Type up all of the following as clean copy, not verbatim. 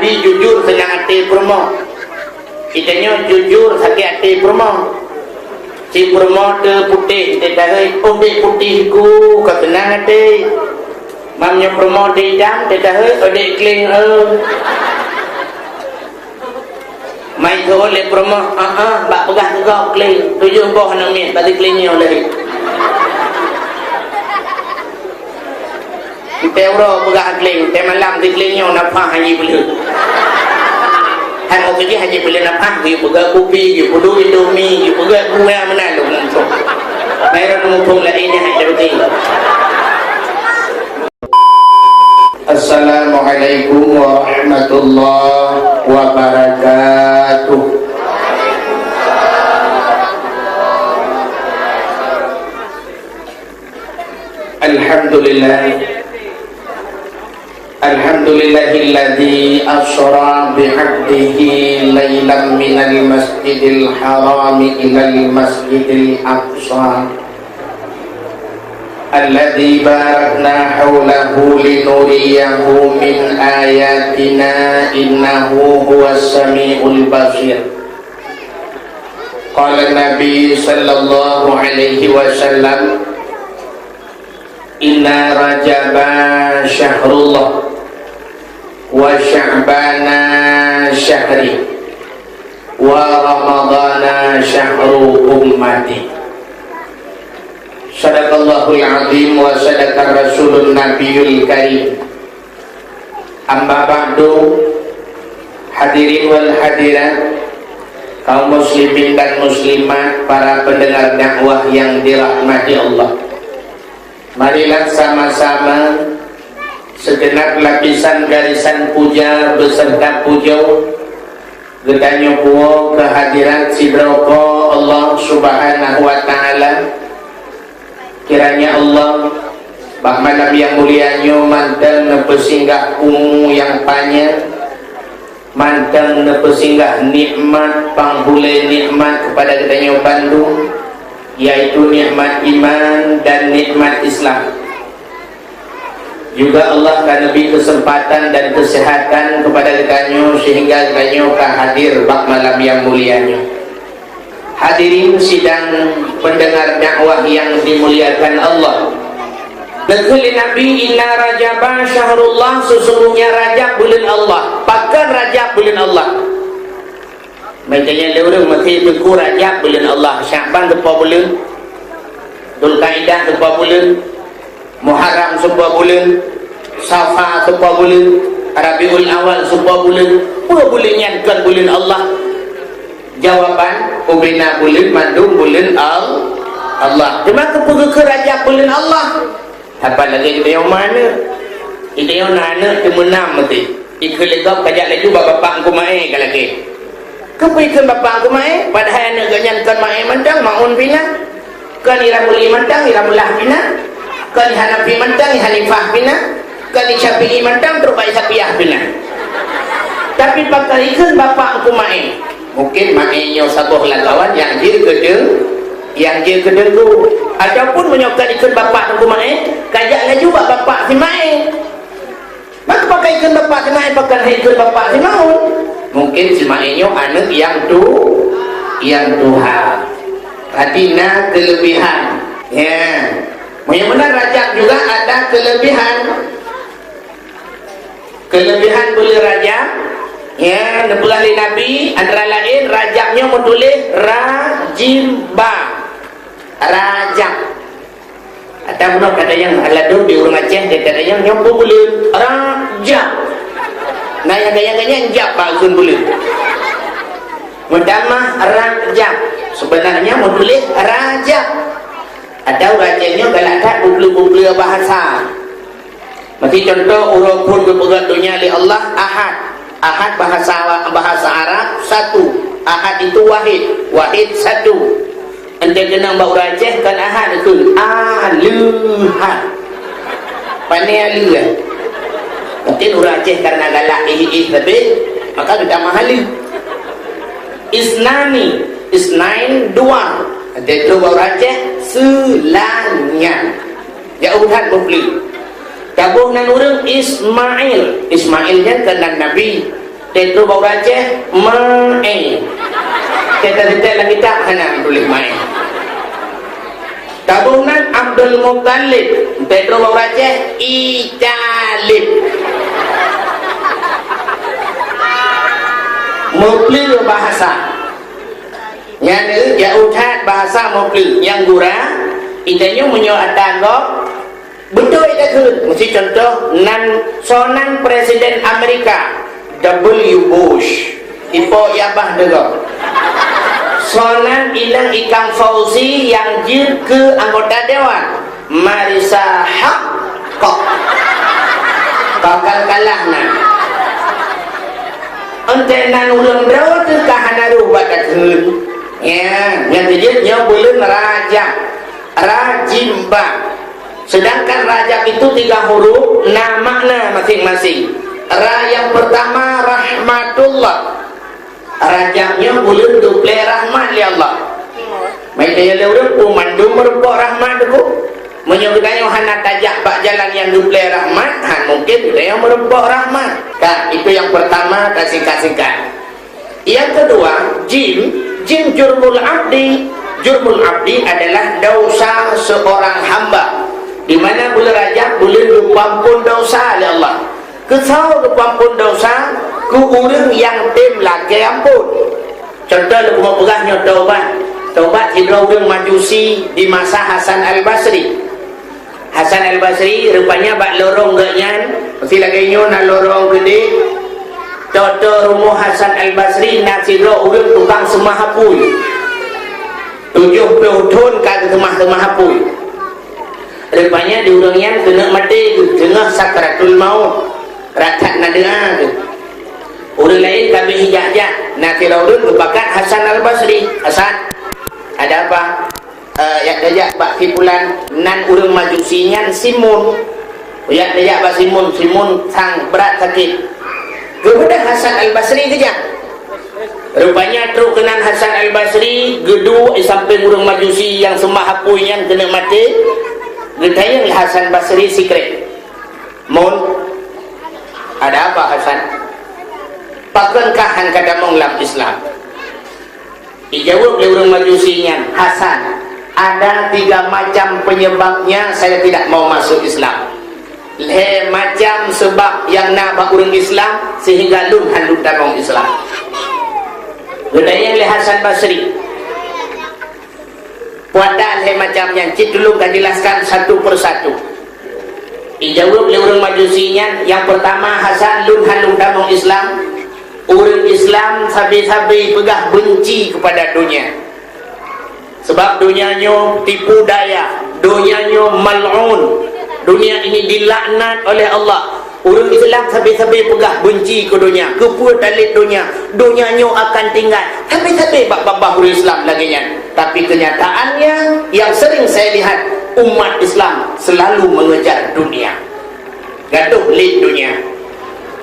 Nabi jujur senang hati perempuan. Kitanya jujur sakit hati perempuan. Si perempuan tu putih, dia tahu, putih putihku, kau senang hati. Mamnya perempuan dia hitam, dia tahu, adik keling, main tu oleh perempuan, bak pegah tegak keling, 7 boh nak ambil, bagi kelingnya oleh. Kita orang pegah keling, kita malam di kelingnya nampak hanya boleh. Hang okey hanya boleh nampak, dia pegah kopi, dia pedu Indomie, dia pegah buah mana lu langsung. Mai ran mumpung la ini hanya betul. Assalamualaikum warahmatullahi wabarakatuh. Alhamdulillah. Alhamdulillahilladzi asra bi'abdihi laylan minal masjidil harami ilal masjidil aqsa alladzi barakna hawlahu linuriyahu min ayatina innahu huwas sami'ul basir. Qala Nabi sallallahu alaihi wasallam, inna rajaba syahrullah wa sya'bana syahri wa ramadana syahru ummati. Sadaqallahul azim wa sadaqar rasulun nabiyul karim. Amma ba'du, hadirin wal hadirat, kaum muslimin dan muslimat, para pendengar dakwah yang dirahmati Allah. Marilah sama-sama segenap lapisan garisan puja beserta pujo getanyo puo kehadiran sidroko Allah subhanahu wa ta'ala. Kiranya Allah bak malam yang mulianyo manteng nepesinggah umu yang panjang, manteng nepesinggah nikmat panghule nikmat kepada getanyo Bandung, yaitu nikmat iman dan nikmat Islam. Juga Allah akan lebih kesempatan dan kesehatan kepada kita sehingga kita hadir bak malam yang mulianya. Hadirin sidang pendengar dakwah yang dimuliakan Allah. Betul Nabi, inna rajaba syahrullah, sesungguhnya Rajab bulan Allah. Pakan Rajab bulan Allah. Macamnya dia orang mesti tegur Rajab bulan Allah, Syaban sebuah bulan, Dzulqa'dah sebuah bulan, Muharram sebuah bulan, Safar sebuah bulan, Rabiul Awal sebuah bulan. Apa bulannya bukan bulan Allah? Jawaban, ubina bulan, mandum bulan Allah. Cuma kepuga ke Rajab bulan Allah. Apa lagi kita yang mana? Kita yang mana kemenam mesti. Ikut legap kajak laju bapak aku mai ke lagi. Kepu ikan bapak aku mai, padahal anak ganyankan mai mandang maun pina. Kan iramuli mandang iramulah pina. Kan Hanafi mandang Hanifah pina. Kan Syafi'i mandang terbaik Syafi'ah pina. Tapi pakai ikan bapak aku mai. Mungkin mainnya sabuh lagawan yang dia kedeng tu. Ataupun menyokkan ikan bapak aku mai, kajak laju bapak si mai. Maka pakai ikan bapak si mai, pakai ikan bapak si mau. Mungkin si mainnya anak yang Tuhan. Artinya kelebihan. Ya. Yang benar Rajab juga ada kelebihan. Kelebihan boleh Rajab. Ya, bulan Nabi antara lain Rajabnya menulis Rajimba. Rajab. Ada pun kata yang aladun di orang Aceh, dia kata yang nyampu bulan Rajab. Nah yang gaya-gaya jab bagun bulan. Mendamah Rajab. Sebenarnya menulis Rajab. Ada Rajabnya galak tak buklu-buklu bahasa. Mesti contoh urut pun berpegang dunia oleh Allah Ahad. Ahad bahasa Arab satu. Ahad itu wahid satu. Ente kena bau Aceh kan Ahad itu aluhad. Pandai alu kan. Mungkin orang Aceh karena galak lebih, maka kita mahali. Isnain dua. Ada itu orang Aceh selanya. Jauhan bukli. Tabuh nan orang Ismailnya kena Nabi. Tetro bau Aceh main. Kita lagi tak kena boleh main. Tabunan Abdul Muttalib, Tetro bau Aceh Italib. Mupli bahasa. Yang jauh tat bahasa mupli yang gura. Itanya menyo atangok. Betul itu tu. Mesti contoh sonan Presiden Amerika W. Bush. Ipo yabah dego. Sonan ilang Ikang Fauzi yang jir ke anggota dewan. Marisa Haq kok. Bakal kalah nan. Entenan ulang berapa tu kahanaru bakat hun. Ya, yang dia boleh Rajimba. Sedangkan rajab itu 3 huruf, makna masing-masing. Ra yang pertama rahmatullah. Rajabnya boleh duple rahmat li Allah. Mai dia leureum mandu merupa rahmat tu. Menyebutkan hana tajak bak jalan yang duple rahmat, mungkin dia yang merupa rahmat. Kan, itu yang pertama singkat-singkat. Yang kedua, jim jurmul abdi. Jurmul abdi adalah dosa seorang hamba. Di mana bulan Rajab boleh dipampun dosa oleh Allah. Kesau dipampun dosa ku urang yang tim lagi ampun. Contoh lu mau pegahnya taubat hidra urang Majusi di masa Hasan Al-Basri. Hasan Al-Basri rupanya bak lorong ganyan, mesti lagi nyo na lorong gede. Toto rumah Hasan Al-Basri na hidra urang tukang semahapui. 70 tahun kagak semah-semahapui. Rupanya di urangnya kena mati tengah sakratul maut. Rakat nadea tu. Orang lain kami hijak-hijak. Nanti orang kepakat Hasan Al-Basri. Hasan, ada apa? Yang dajak bak Fipulan nan urang Majusinya Simun. Yang dajak bak Simun sang berat sakit. Kepada Hasan Al-Basri kejap. Rupanya truk kenan Hasan Al-Basri gedu samping urang Majusi yang sembah hapuinya kena mati. Gedayang Hasan Basri secret. Mun ada apa Hasan? Pakankah kada menglam Islam? Dijawab oleh orang Majusinya, Hasan, ada 3 macam penyebabnya saya tidak mau masuk Islam. Macam sebab yang nak orang Islam sehingga lun handuk darong Islam. Gedayang Hasan Basri. Puadal macam yang cik dulu kan jelaskan satu persatu. Dijawab oleh orang Majusinya, yang pertama Hasan lun handuk darong Islam. Orang Islam sabi-sabi pegah benci kepada dunia. Sebab dunianya tipu daya, dunianya mal'un. Dunia ini dilaknat oleh Allah. Orang Islam sabi-sabi pegah benci ke dunia, kepua talit dunia. Dunianya akan tinggal. Sabi-sabi bak-bak orang Islam lagi nya. Tapi kenyataannya yang sering saya lihat, umat Islam selalu mengejar dunia. Gaduh lid dunia.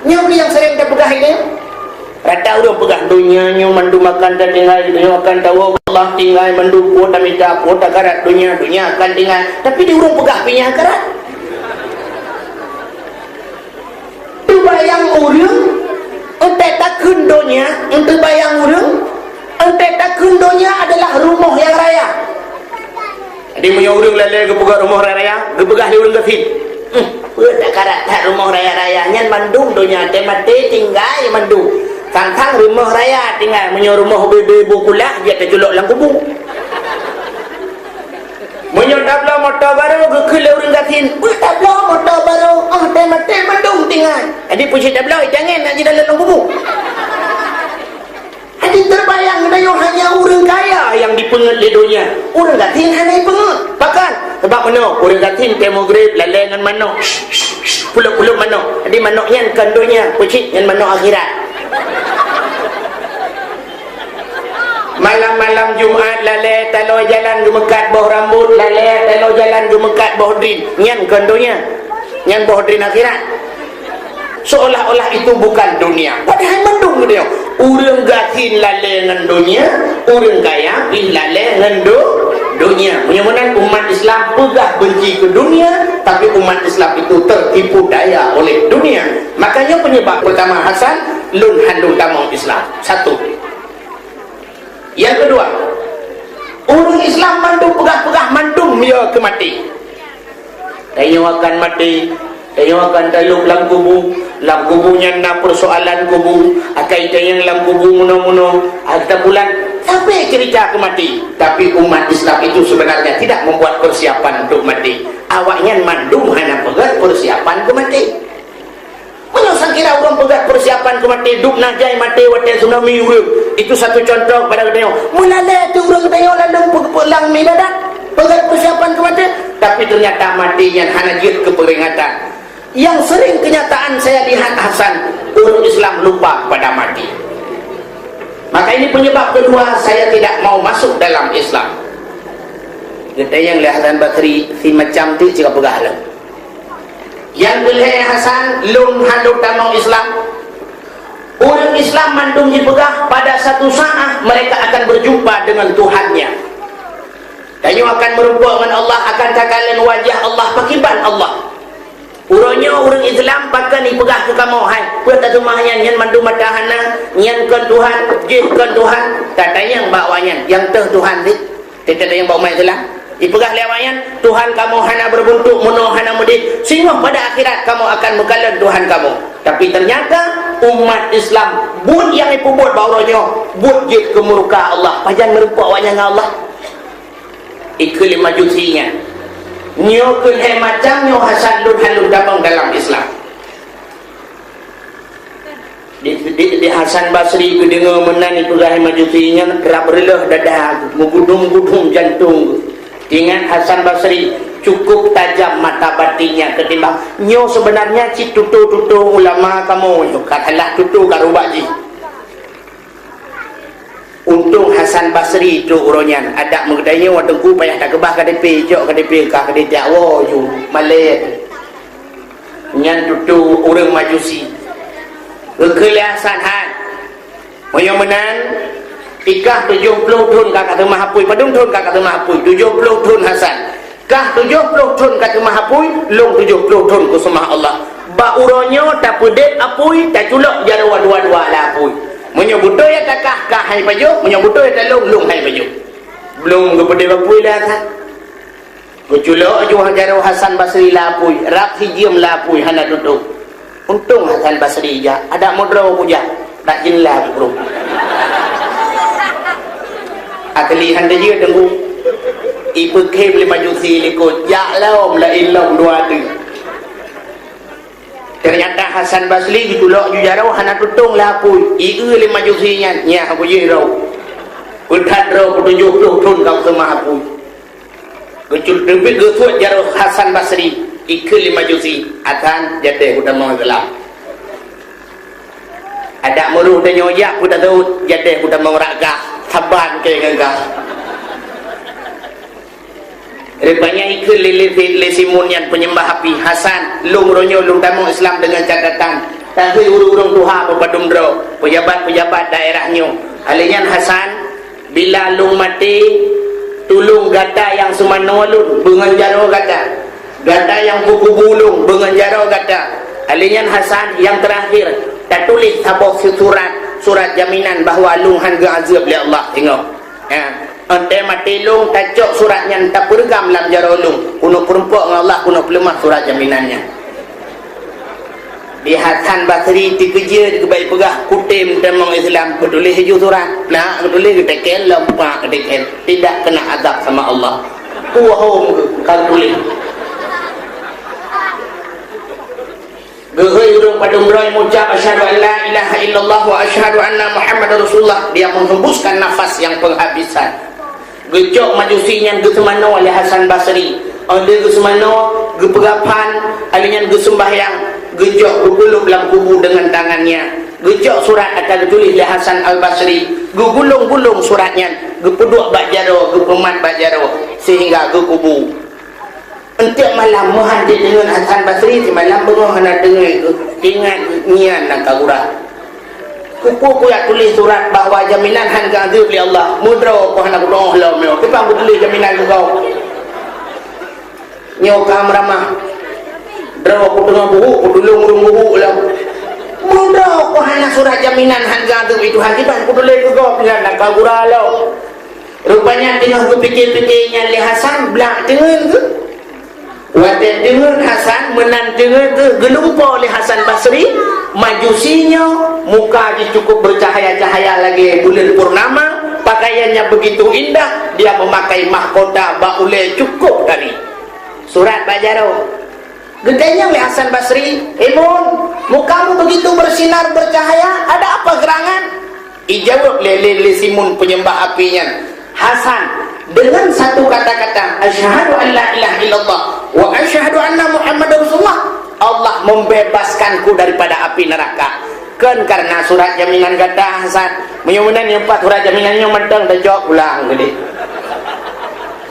Nyambi yang sering kita pegah ini. Rata udah pegang dunianya mandu makan dan tinggal dunia akan tahu Allah tinggal mandu pota minta pota karat dunia akan tinggal, tapi dia urung pegah punya karat. Tu bayang urang entek takun dunia, ente bayang urang entek takun dunia adalah rumah yang raya. Jadi punya urang lele ke pegah rumah raya, ke pegah dia urang kafir. Tak karat tak rumah raya-raya nyan mandung dunia teh mati tinggal mandu. Tang-tang rumah raya tinggal menyo rumah bebe-bebe kulah dia terjuluk dalam kubur. Menyo tabla motor baru ke orang gatin. Tabla motor baru mati mandung tinggal. Jadi puji tabla jangan nak di dalam kubur. Jadi terbayang dayo hanya orang kaya yang dipengut di dunia. Orang gatin hanya pengut. Bahkan sebab mana orang gatin temogrip lalengan manok. Puluk-puluk manok. Jadi manoknya kan dunia, puji yang manok akhirat. Malam-malam Jumaat lale talo jalan gemekat bawah rambut, lale talo jalan gemekat bawah drin. Nyan kondonya. Nyan bawah drin akhirat. Seolah-olah itu bukan dunia. Padahal mendung dia. Urang gatin lale ngan dunia, urang kaya ih lale ngan dunia. Mudah-mudahan umat Islam pegah benci ke dunia, tapi umat Islam itu tertipu daya oleh dunia. Makanya penyebab pertama Hasan lun handu damang Islam. Satu. Yang kedua, orang Islam mandum pegah-pegah mandum dia ke mati. Tanya akan mati, tanya akan taluk lam kubunya na persoalan kubu, akai tanya lam kubu muno-muno, ada bulan sampai cerita ke mati. Tapi umat Islam itu sebenarnya tidak membuat persiapan untuk mati. Awaknya mandum hanya pegat persiapan ke mati. Menyusang kira orang pegat persiapan ke mati, duk najai mati wate tsunami urang. Itu satu contoh pada katanya. Mulala tu orang katanya lalu pelang miladat, pegat persiapan ke mati. Tapi ternyata mati yang hanya jid keperingatan. Yang sering kenyataan saya lihat Hasan, orang Islam lupa pada mati. Maka ini penyebab kedua saya tidak mau masuk dalam Islam. Kita yang lihat Hasan Basri si macam tu jika pegah lah. Yang gelai Hasan lum handuk tamau Islam. Orang Islam mandum dipegah, pada satu saat mereka akan berjumpa dengan Tuhannya. Tanya akan merupa dengan Allah, akan cakalan wajah Allah, pakiban Allah. Urangnya orang Islam pakai ni pegah ke kamu, hai buat tak rumahnya nyan mandu matahana nyan kan Tuhan jihkan Tuhan, tak tanya yang bawanya yang Tuhan ni tidak ada yang bawa Islam dipegah lewayan Tuhan kamu hana berbentuk mono hana mudi, sehingga pada akhirat kamu akan mengkalan Tuhan kamu. Tapi ternyata umat Islam buat yang ipu buat bawanya buat jih ke muka Allah, pajan merupa wajah Allah ikut lima jusinya nyo kulhe macam nyo Hasan lun halun damang dalam Islam. Di Hasan Basri ku dengar menan itu gahe majusinya kerap relah dadah mengudung-gudung jantung. Ingat Hasan Basri cukup tajam mata batinnya ketimbang nyo sebenarnya cik tutu ulama kamu nyo katalah tutu karubaji. Untung Hasan Basri itu uronyan ada mengadanya wadengku payah tak kebah KDP jok KDP kah KDP awo ju malay nyan tutu orang majusi kekeliasan han moyo menan ikah 70 tahun kata mahapui padung tahun kata mahapui 70 tahun Hasan kah 70 tahun kata mahapui long 70 tahun ku semah Allah ba uronyo tak pedet apui tak culok jarawa dua-dua lah apui menyebuto ya takah kah hai baju menyebuto ya lung hai baju belum kepada bapui dah kan keculok ju hajaro Hasan Basri lapui rak hijim lapui hana duduk. Untung Hasan Basri ja ada modro puja tak jelah bro akli handa je tunggu ibu ke boleh maju si likut ya laum la illam dua tu. Ternyata Hasan Basri ditulak jujarau hana tutung lapui ieu lima jusinya nya aku je rau udat rau 70 tahun kau sama aku kecul debit gesut jarau Hasan Basri ikut 5 jusi akan jatuh udah mau gelap ada muruh dan nyoyak udah tahu jatuh udah mau ragah saban ke gagah rupanya ikut lesimunian penyembah api Hasan lung ronyo lung tamu Islam dengan catatan tapi urung-urung Tuhan berpadumdro pejabat-pejabat daerahnya alian Hasan bila lung mati tulung gata yang semana lun benganjaro gata yang buku bulung benganjaro gata alian Hasan yang terakhir tak tulis sabok surat jaminan bahawa lung hangga azab oleh Allah tengok ya ante mati lung tacok suratnya tak pergam dalam jarolung kuno perempuan dengan Allah kuno pelemah surat jaminannya di Hasan Basri dikejar dikebaik pegah kutim demang Islam ketulis hijau surat nak ketulis ketekel lempak ketekel tidak kena azab sama Allah kuahum kalau tulis gehoi urung padumroi mengucap asyhadu an la ilaha illallah wa asyhadu anna muhammadar rasulullah dia menghembuskan nafas yang penghabisan gejok majusinya gesemano oleh Hasan Basri ada gesemano gepegapan alinya gesembahyang gejok gugulung dalam kubu dengan tangannya gejok surat akan ditulis oleh Hasan Al-Basri gugulung-gulung suratnya gepeduk bajaro gepemat bajaro sehingga ke kubu entiak malam muhadir dengan Hasan Basri si malam bengong hana dengar ingat nian nak kagura kupu yang tulis surat bahawa jaminan hangga azab oleh Allah mudra ko hana kudoh lah meo kepang tulis jaminan kau nyo kam ramah draw ko tengah buku ko dulung urung buku lah mudah ko hana surat jaminan hanggang tu itu hakibat ku boleh juga bila nak kaburalau. Rupanya tengah berfikir-fikirnya Le Hasan belak tengah tu. Waktu dengar Hasan menang dengar tu gelumpa oleh Hasan Basri, majusinya muka dia cukup bercahaya-cahaya lagi bulan purnama, pakaiannya begitu indah, dia memakai mahkota baule cukup tadi. Surat Pak Jaro. Gedenya oleh Hasan Basri, "Emun, mukamu begitu bersinar bercahaya, ada apa gerangan?" Ijawab le Simun penyembah apinya, "Hasan, dengan satu kata-kata asyhadu an la ilaha illallah wa asyhadu anna Muhammadar Rasulullah, Allah membebaskanku daripada api neraka." Kan karena surat jaminan kata Hasan, menyunan yang 4 surat jaminannya mentang dah jawab ulang gede.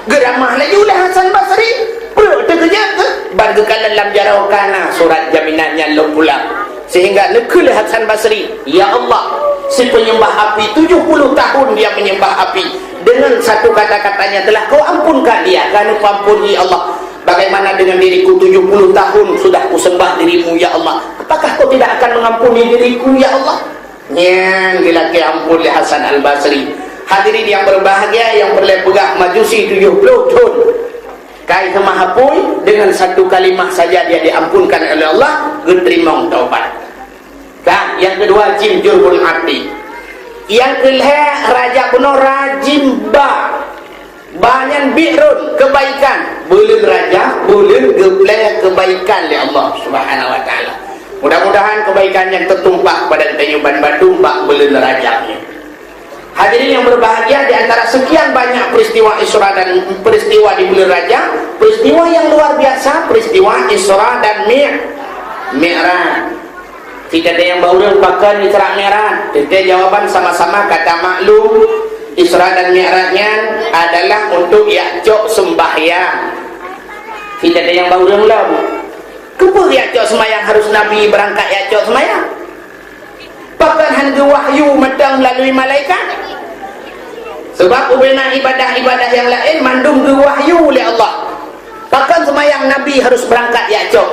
Geramah lagi oleh Hasan Basri. Bro, terkejut ke? Bagi kalian dalam jarau kana surat jaminannya lo pulang. Sehingga nekul Hasan Basri, "Ya Allah, si penyembah api 70 tahun dia menyembah api. Dengan satu kata-katanya telah kau ampunkan dia. Karena ampuni Allah. Bagaimana dengan diriku 70 tahun sudah ku sembah dirimu ya Allah. Apakah kau tidak akan mengampuni diriku ya Allah?" Yang gila-gila ampun oleh Hasan Al-Basri. Hadirin yang berbahagia yang boleh pegang majusi 70 tahun. Kai kemahapui dengan satu kalimah saja dia diampunkan oleh Allah, diterima taubat. Kan yang kedua jim jurbul hati. Yang kelih raja kuno rajim ba. Banyak birun kebaikan. Bulan raja, bulan gebleh kebaikan oleh Allah Subhanahu wa taala. Mudah-mudahan kebaikan yang tertumpah pada Tayuban Bandung bak bulan rajanya. Hadirin yang berbahagia, di antara sekian banyak peristiwa Isra dan peristiwa di bulan Rajab, peristiwa yang luar biasa, peristiwa Isra dan Mi'raj. Tidak ada yang baru pakai Isra Mi'raj. Kita jawaban sama-sama kata maklum, Isra dan Mi'rajnya adalah untuk yakcok sembahyang. Tidak ada yang baru belum. Kenapa yakcok sembahyang harus Nabi berangkat yakcok sembahyang? Bahkan hanya wahyu matang melalui malaikat. Sebab ubena ibadah-ibadah yang lain mandum ke wahyu oleh Allah. Bahkan semayang Nabi harus berangkat yakcok.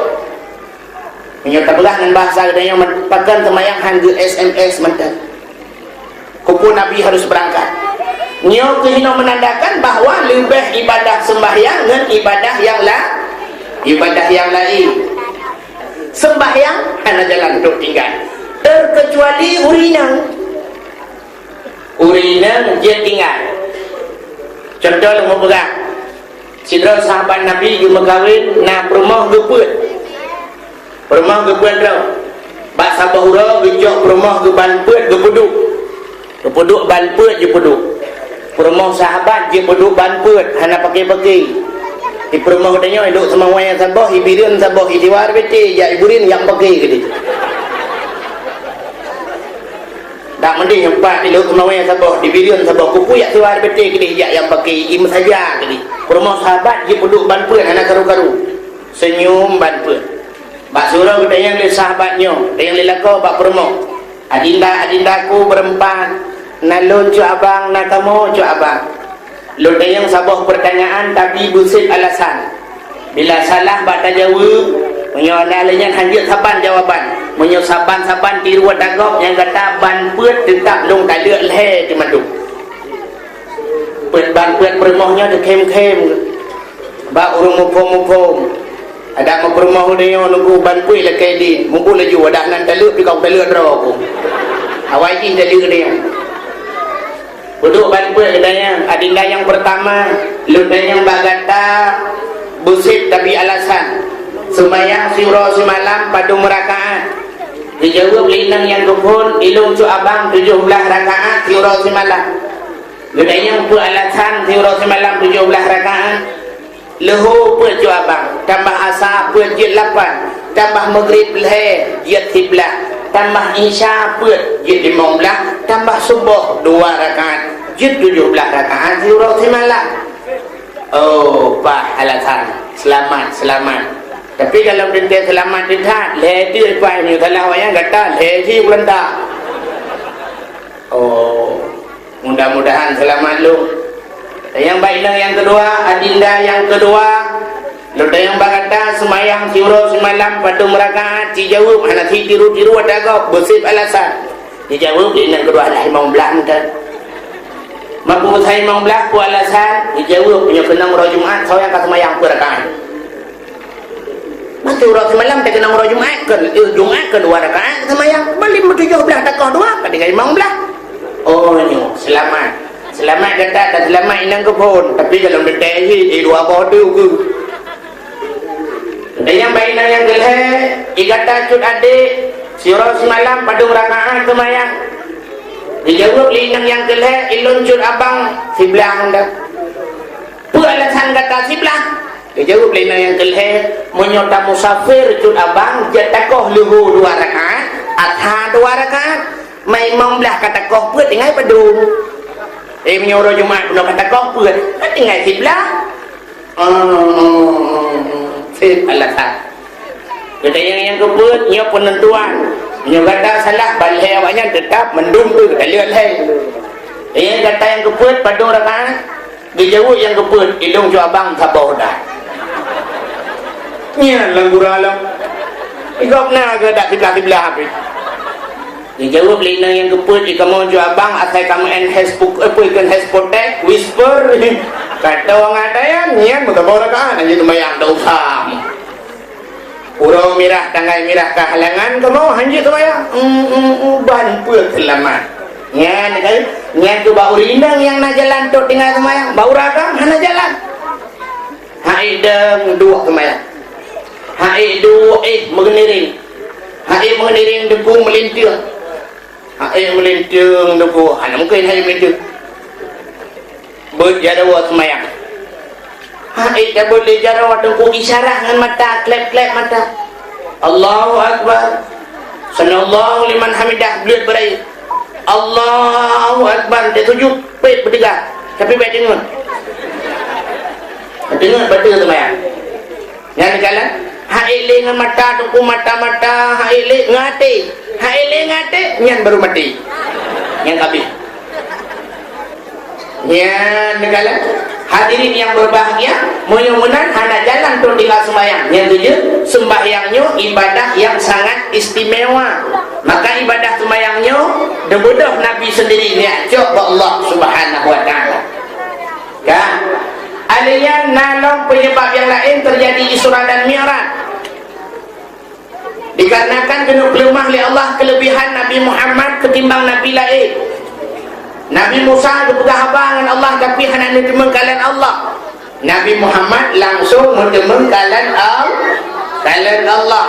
Menyata belah dengan bahasa katanya, bahkan semayang hanya SMS matang. Kupu Nabi harus berangkat. Nyo kehino menandakan bahawa lebih ibadah sembahyang dengan ibadah yang lain. Sembahyang hanya jalan untuk tinggal. Terkecuali urina dia tinggal. Contoh lu mau pegang sidra sahabat Nabi dia megawin na perumah geput tau bak sabahura gejok perumah ge banput ge peduk banput je peduk perumah sahabat je peduk banput hana pakai di perumah katanya duduk sama wayang sabah ibirin sabah idiwar bete ya iburin yang pakai gede. Tak mending empat di laut Mawai Sabah di Birion Sabah kuku yak tuar betul ke dia yang pakai im saja ke dia. Rumah sahabat dia penduk banpun anak karu-karu. Senyum banpun. Bak surau kita yang le sahabatnya, yang le lako bak permo. Adindaku berempat. Nalun cu abang, nakamu cu abang. Lu yang Sabah pertanyaan tapi busit alasan. Bila salah bak tajawab, menyoalanya hanjut saban jawaban. Menyosaban-saban tiru dagok yang kata ban puet tetap long tak lek le di madu. Puet ban puet permohnya de kem-kem. Ba urung mupom. Ada ma permoh dia nunggu ban puet le kai di. Munggu laju dah nan tak lek pikau tak lek dro aku. Awai ji tak lek dia. Duduk ban puet katanya adinda yang pertama, luda yang bagata busit tapi alasan. Sembahyang surah semalam pada merakaat. Dijawab linang yang kebun ilung cu abang 17 rakaat surah semalam. Gedanya pu alasan surah semalam 17 rakaat. Lehu pu cu abang tambah asar pu je 8 tambah maghrib le je 13 tambah isya pu je 15 tambah subuh 2 rakaat je 17 rakaat surah semalam. Oh, pak alasan selamat. Tapi kalau dia selamat tidak, leti apa ni? Kalau orang kata leti bukan tak. Oh, mudah-mudahan selamat lu. Yang baiklah yang kedua, adinda yang kedua, Luda yang berkata semayang tiura semalam pada merakaat dijawab anak tiru-tiru ada agak bersih alasan dijawab di negara Allah imam belah entah mampu saya imam belah ku alasan dijawab punya kena murah Jumat saya kata semayang berakaat mati urut semalam tak kena murah Jumat ke dua rakaat semayang balik bertujuh belah takah dua ketika imam belah oh nyo selamat kata tak selamat inang ke pun tapi kalau detek dua bodoh ke dan yang baik dan yang gelap ikata cut adik sirah semalam pada rakaat semayang dijawab linang yang gelap ilun cut abang sebelah anda alasan kata sebelah dijawab linang yang gelap menyota musafir cut abang jatakoh luhu 2 rakaat atha 2 rakaat mai mong belah kata koh put dengan padung menyuruh Jumat pun kata koh put dengan sebelah alasan kata yang kebut nyo penentuan nyo kata salah balai awaknya tetap mendung tu kata lihat yang kata yang kebut padung rakaat dijawab yang kebut ilung jo abang sabar dah nya langgur alam ikop na ke dak kiblah habis dijawab lina yang kebut kamu jo abang asal kamu Facebook ikan hashtag whisper kata orang ada yang nian berapa rakaat aja sembahyang tak usah pura mirah tanggai mirah kehalangan kamu hanji sembahyang ban pun selamat nian tu bau rindang yang nak jalan tu tinggal sembahyang bau rakam hana jalan haidang dua sembahyang haidu mengeniring debu melintir melintir debu hana mungkin hai melintir berjarawa semayang tak boleh jarawa tengku isyarah dengan mata klep-klep mata Allahu Akbar sanallahu liman hamidah belut berai Allahu Akbar dia tujuh pet bertiga tapi baik dengar betul semayang yang kalah haile dengan mata tengku mata haile ngate nyan baru mati yang habis ya negara hadirin yang berbahagia mudah-mudahan hana jalan tu tinggal sembahyang yang tujuh sembahyangnya ibadah yang sangat istimewa maka ibadah sembahyangnya debudah Nabi sendiri ni cok Allah subhanahu wa ta'ala kan adanya nalong penyebab yang lain terjadi Isra dan Mi'raj dikarenakan kena kelemah oleh Allah kelebihan Nabi Muhammad ketimbang Nabi lain Nabi Musa berpegang dengan Allah tapi hanya menerima kalian Allah Nabi Muhammad langsung menerima kalian Allah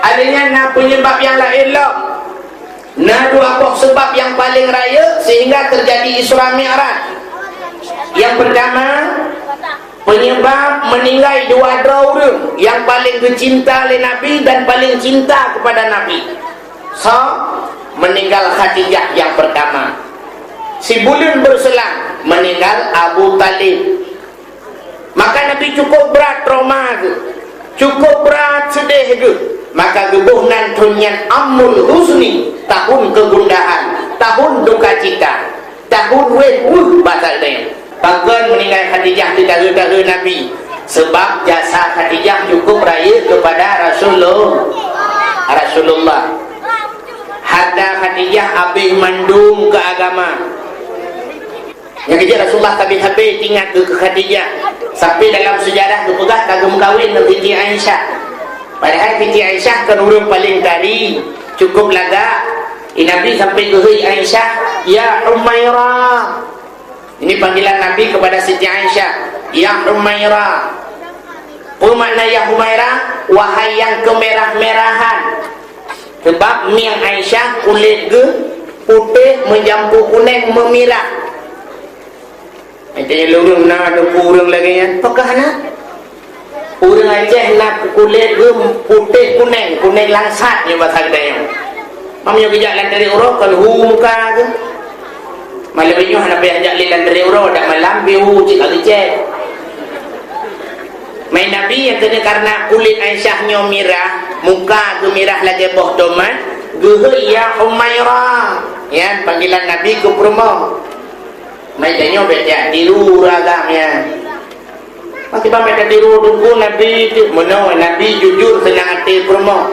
adanya nak penyebab yang lain lah nak dua sebab yang paling raya sehingga terjadi Isra Mi'raj yang pertama penyebab meninggal 2 orang yang paling dicinta oleh Nabi dan paling cinta kepada Nabi meninggal Khadijah yang pertama si bulan berselang meninggal Abu Talib maka Nabi cukup berat trauma itu cukup berat sedih itu maka gebuhnan tunyan amul husni tahun kegundahan tahun duka cita tahun bahasa lain bagian meninggal Khadijah tidak Nabi sebab jasa Khadijah cukup raya kepada Rasulullah harta Khadijah habis mandum ke agama yang kerja Rasulullah habis ingat ke Khadijah sampai dalam sejarah kepegah kagum kahwin dengan Siti Aisyah padahal Siti Aisyah kan orang paling tadi cukup laga Nabi sampai ke Aisyah ya Umairah ini panggilan Nabi kepada Siti Aisyah ya Umairah apa makna ya Umairah wahai yang kemerah-merahan sebab miang Aisyah kulit ke putih menjampu kuning memirah Macamnya lurung nak ada kurang lagi ya. Apakah nak? Orang Aceh nak kulit ke putih kuning langsat ni bahasa kita yang. Mamnya kejak lantari urut kalau muka ke. Malam ini nak pergi ajak lantari urut dak malam biu cik Aceh. Main Nabi yang kena karena kulit Aisyahnya mirah, muka ke mirah lagi boh domat, gehe ya Umairah. Ya panggilan Nabi ke rumah. Macamnya beda di luar agamanya Maki bampai ketiru duku Nabi mana Nabi jujur senang hati promo.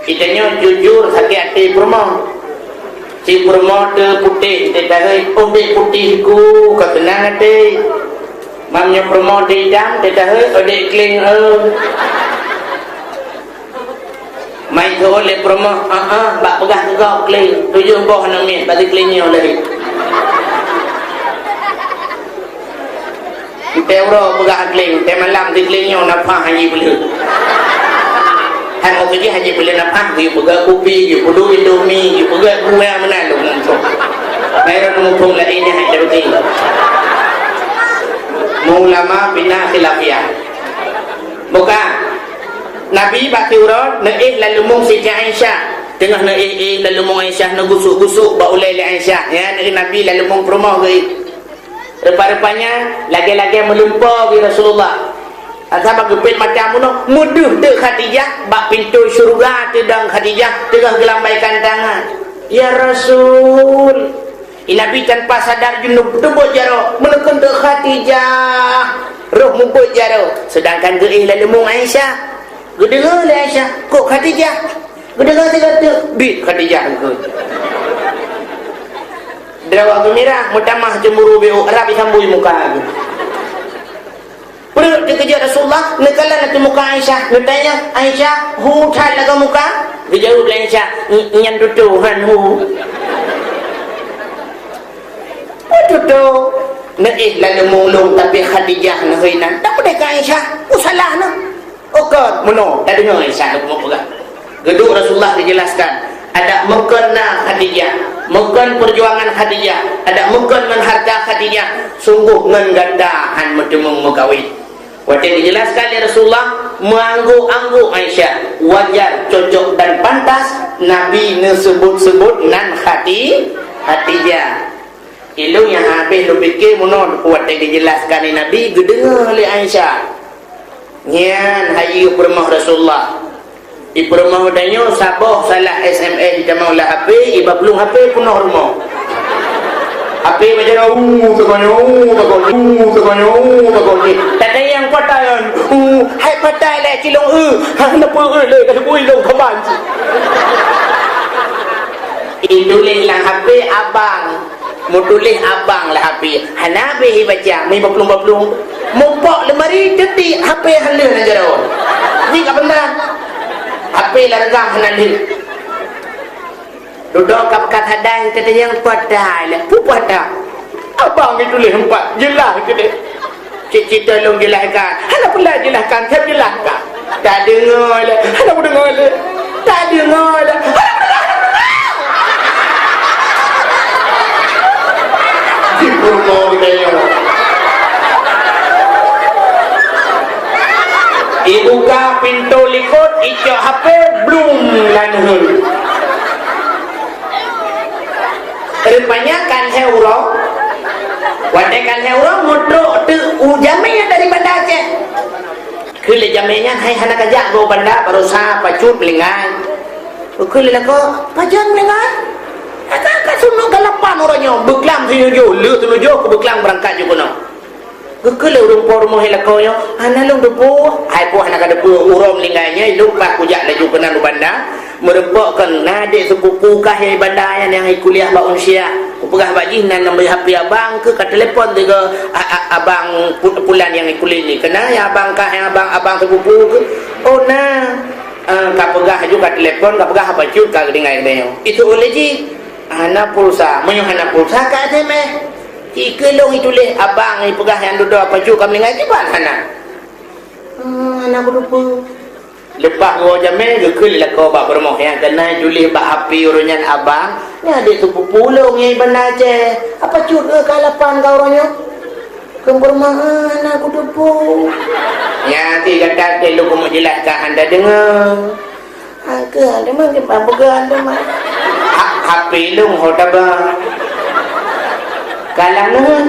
Kitanya jujur sakit hati promo. Si promo te putih te tahe ombe putihku ka senang hati. Mamnya promo te hitam te tahe odek kling Mai tu oleh promo bak pegah kau kling 7 boh nang mi bagi klingnya lagi. Euro pegah kling te malam di klingnya napa haji beli. Han mau kerja haji beli napa di pegah kopi di pudu indomie di pegah buah mana lu tu. Mai ro mumpung la ini hai terus. Ulama bina khilafiyah. Buka Nabi baki urut naik lalu mung Siti Aisyah tengah naik lalu mung Aisyah nak gusuk-gusuk ba ulai Aisyah ya Nabi lalu mung promoh ke rupa-rupanya lagi-lagi melumpah di Rasulullah asal bagupin macam mana muduh de Khadijah bak pintu syurga tedang Khadijah tengah gelambaikan tangan ya Rasul Nabi tanpa sadar junub tebut jaro menekan de Khadijah roh mubut jaro sedangkan ke lalu mung Aisyah gedengar le Aisyah kok Khadijah gedengar tu bit Khadijah ke Derawa gemirah mutamah cemburu beu Arab sambui muka aku perut dikejar Rasulullah nekalan nanti muka Aisyah ditanya Aisyah hu thal laga muka dijawab le Aisyah nyan tutuhan hu tutu naik lalu mulung tapi Khadijah nahinan tak boleh ke Aisyah salah nah okot mono tak dengar Aisyah mau pegang gedung Rasulullah dijelaskan ada mukena Khadijah muken perjuangan Khadijah ada muken men harta Khadijah sungguh ngan gandahan medemung mukawin waktu dijelaskan oleh Rasulullah manggu-anggu Aisyah wajar cocok dan pantas Nabi nesebut-sebut nan Khadijah ilu yang habis lu fikir mono waktu dijelaskan oleh Nabi gedengar oleh Aisyah nyan hayu permah Rasulullah di permah danyo saboh salah SMS di mau lah HP iba belum HP penuh rumah HP macam tekanyo tak ada yang patayan hai patai le cilong napa le kada bui long kaman tulis lah HP abang mau tulis abang lah HP hanabi baca mai baplung mumpok lemari detik HP halus nak jaro ni ka benda HP largam hanan ni duduk kat hadai kata yang padai lah pupada abang itu tulis empat jelas ke dia cik tolong jelaskan hana pula jelaskan saya jelaskan tak dengar lah hana pun dengar lah tak dengar lah Burmo kita dibuka pintu likut icok HP belum lanhul rupanya kan heuro wadai kan heuro mudro tu jamnya dari bandar Aceh kele jamnya hai hana kajak go bandar barusa pacut melingan kele lako pajan melingan kakak sunuk galapan orangnya beklam tujuh lu tujuh ke beklam berangkat juga no kekele urung pormo helako yo ana long debu hai puah nak debu urom linganya lupa kujak laju kena lu bandar merempokkan adik sepupu kah yang bandar yang kuliah ba unsia pegah bajih nan nombor HP abang ke telepon juga abang pulan yang kuliah ni kena ya abang kah yang abang sepupu ke oh nah ka pegah juga telepon ka pegah apa cut ka dengan dia itu oleh ji ana pulsa menyuhana pulsa ka ade meh ikelong itu leh abang ni pegah yang duduk apa cut kami ngaji ban sana anak berupa lepas gua jameh gekul lah kau bak bermoh yang kena julih bak api urunan abang ni adik tu pulung yang benar je apa cut ke kalapan kau orangnya kau bermah anak berupa ya nanti kata lu mau jelaskan anda dengar ke anda mah ke apa anda mah HP lu hoda bang kalangan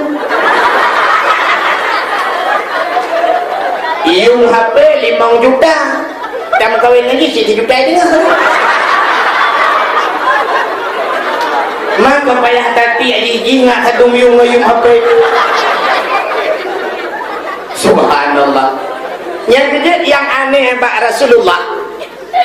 iung HP 5 juta tak kawin lagi 7 juta dengar maka payah tati aji ngak satu miung HP Subhanallah. Yang kedua yang aneh Pak Rasulullah.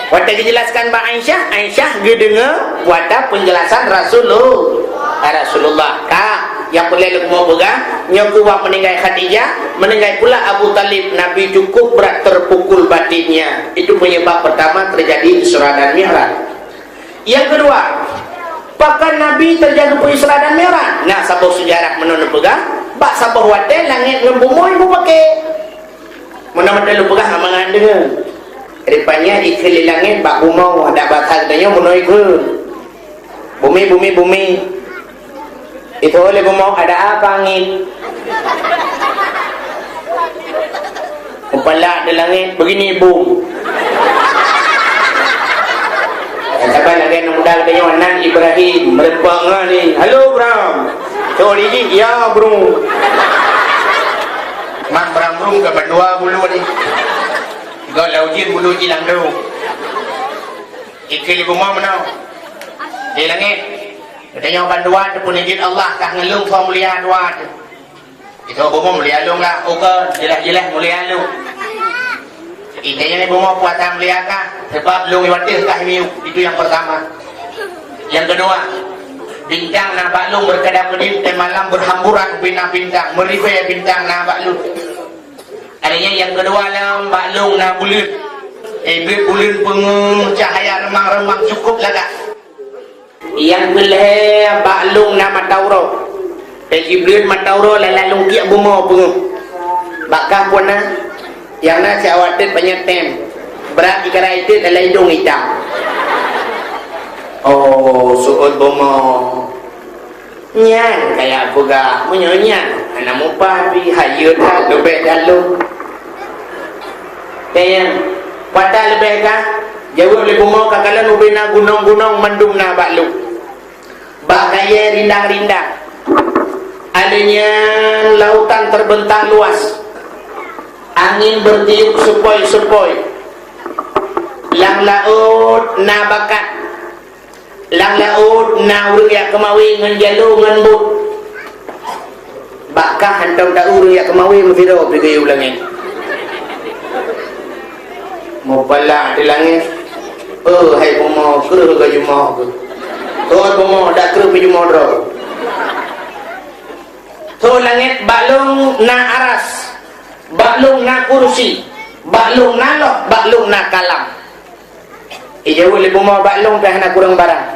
Waktu dijelaskan Mbak Aisyah dengar wadah penjelasan Rasulullah. Kak, yang boleh mau pegang, nyokuwa meninggal Khadijah, meninggal pula Abu Talib. Nabi cukup berat terpukul batinnya. Itu penyebab pertama terjadi Isra dan Mi'raj. Yang kedua, bahkan Nabi terjadi Isra dan Mi'raj. Nah, sabah sejarah menurut pegang, bak sabah wadah langit ngembumu ibu pakai. Mana-mana lu pegang amangan dengar. Depannya ikeli langit bak bumau ada batal tanya menoi ke bumi itu oleh bumau ada apa angin kepala ada langit begini bum sabar lagi muda katanya Wanan Ibrahim merempang ni halo Bram sorry ji ya bro mak Bram ke berdua bulu ni gak laujin bulu jilang dulu ikil ibu mau menau di langit katanya banduan pun izin Allah kah ngelung so mulia dua itu ibu mau mulia lung lah oke jelas mulia lung intinya ibu mau puasa mulia kah sebab lung iwatir kah ini itu yang pertama. Yang kedua bintang na baklung berkedap-kedip dan malam berhamburan bintang-bintang meribai bintang na baklung. Adanya yang kedua lah baklung na bulut bulut pengung cahaya remang-remang cukup lah tak. Yang kelih baklung na matauro bulut matauro lalalung kiak bunga pengung bakah pun na yang na siawatit banyak tem berat ikara itu adalah hidung hitam. Oh suut bunga nyan kayak buka menyonya anak mupa pi hayut dah lebih dalu kaya pada lebih kah jauh lebih mau kakalan ubina gunung-gunung mendung na baklu bak kaya rindang-rindang adanya lautan terbentang luas angin bertiup sepoi-sepoi lang laut na bakat lang laut na urang kemawi ngan jalu ngan but bakah hantam da urang kemawi meviro pergi ulangin mau pala di langit hai pomo kru ga jumo to pomo da kru pi jumo dro to langit balung na aras balung na kursi balung na loh balung na kalam ijau le pomo balung dah na kurang barang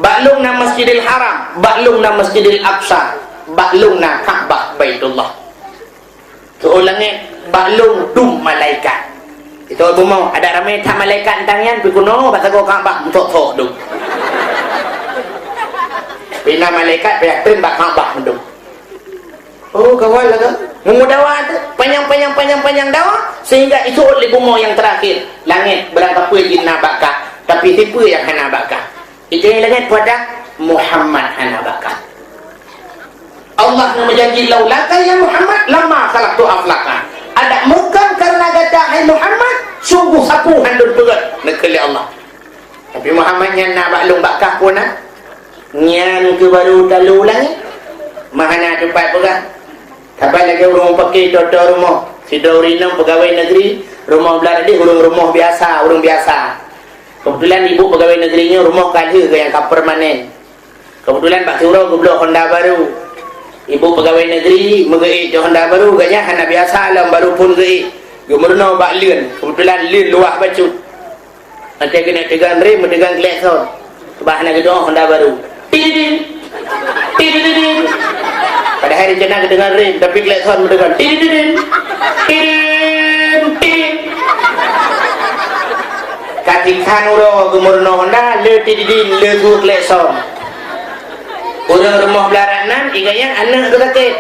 balung na Masjidil Haram balung na Masjidil Aqsa balung na Ka'bah Baitullah to langit balung dum malaikat. Itu ibu mau ada ramai tak malaikat tangan pi kuno bahasa go Ka'bah tok dum. Bina malaikat prihatin bak Ka'bah dum. Oh kawan lah mengudawa panjang dawa sehingga itu ibu mau yang terakhir langit berapa jin nabakah tapi tipu yang hana bakah. Itu yang langit pada Muhammad hana bakah. Allah menjanji laulaka ya Muhammad lama khalaqtu aflaka. Ada muka karena kata hai Muhammad sungguh sapu handun berat nekeli Allah. Tapi Muhammad yang nak baklung bakah pun nyan ke baru dalu langit mahana tempat pegang sampai lagi orang pakai toto rumah si Daurinam pegawai negeri rumah belah tadi rumah biasa kebetulan ibu pegawai negerinya rumah kali ke yang permanen kebetulan Pak Surau kebelah Honda baru ibu pegawai negeri mengait Honda baru gajah hana biasa alam baru pun gait gubernur Pak Lun kebetulan Lun luah bacut nanti kena tegang rem tegang klekson sebab hana gedong Honda baru tidin pada hari jenang kedengar rem tapi klekson mendengar tidin katikan uro gubernur Honda le tidin le tu klekson orang rumah belaranan iganya anak tu sakit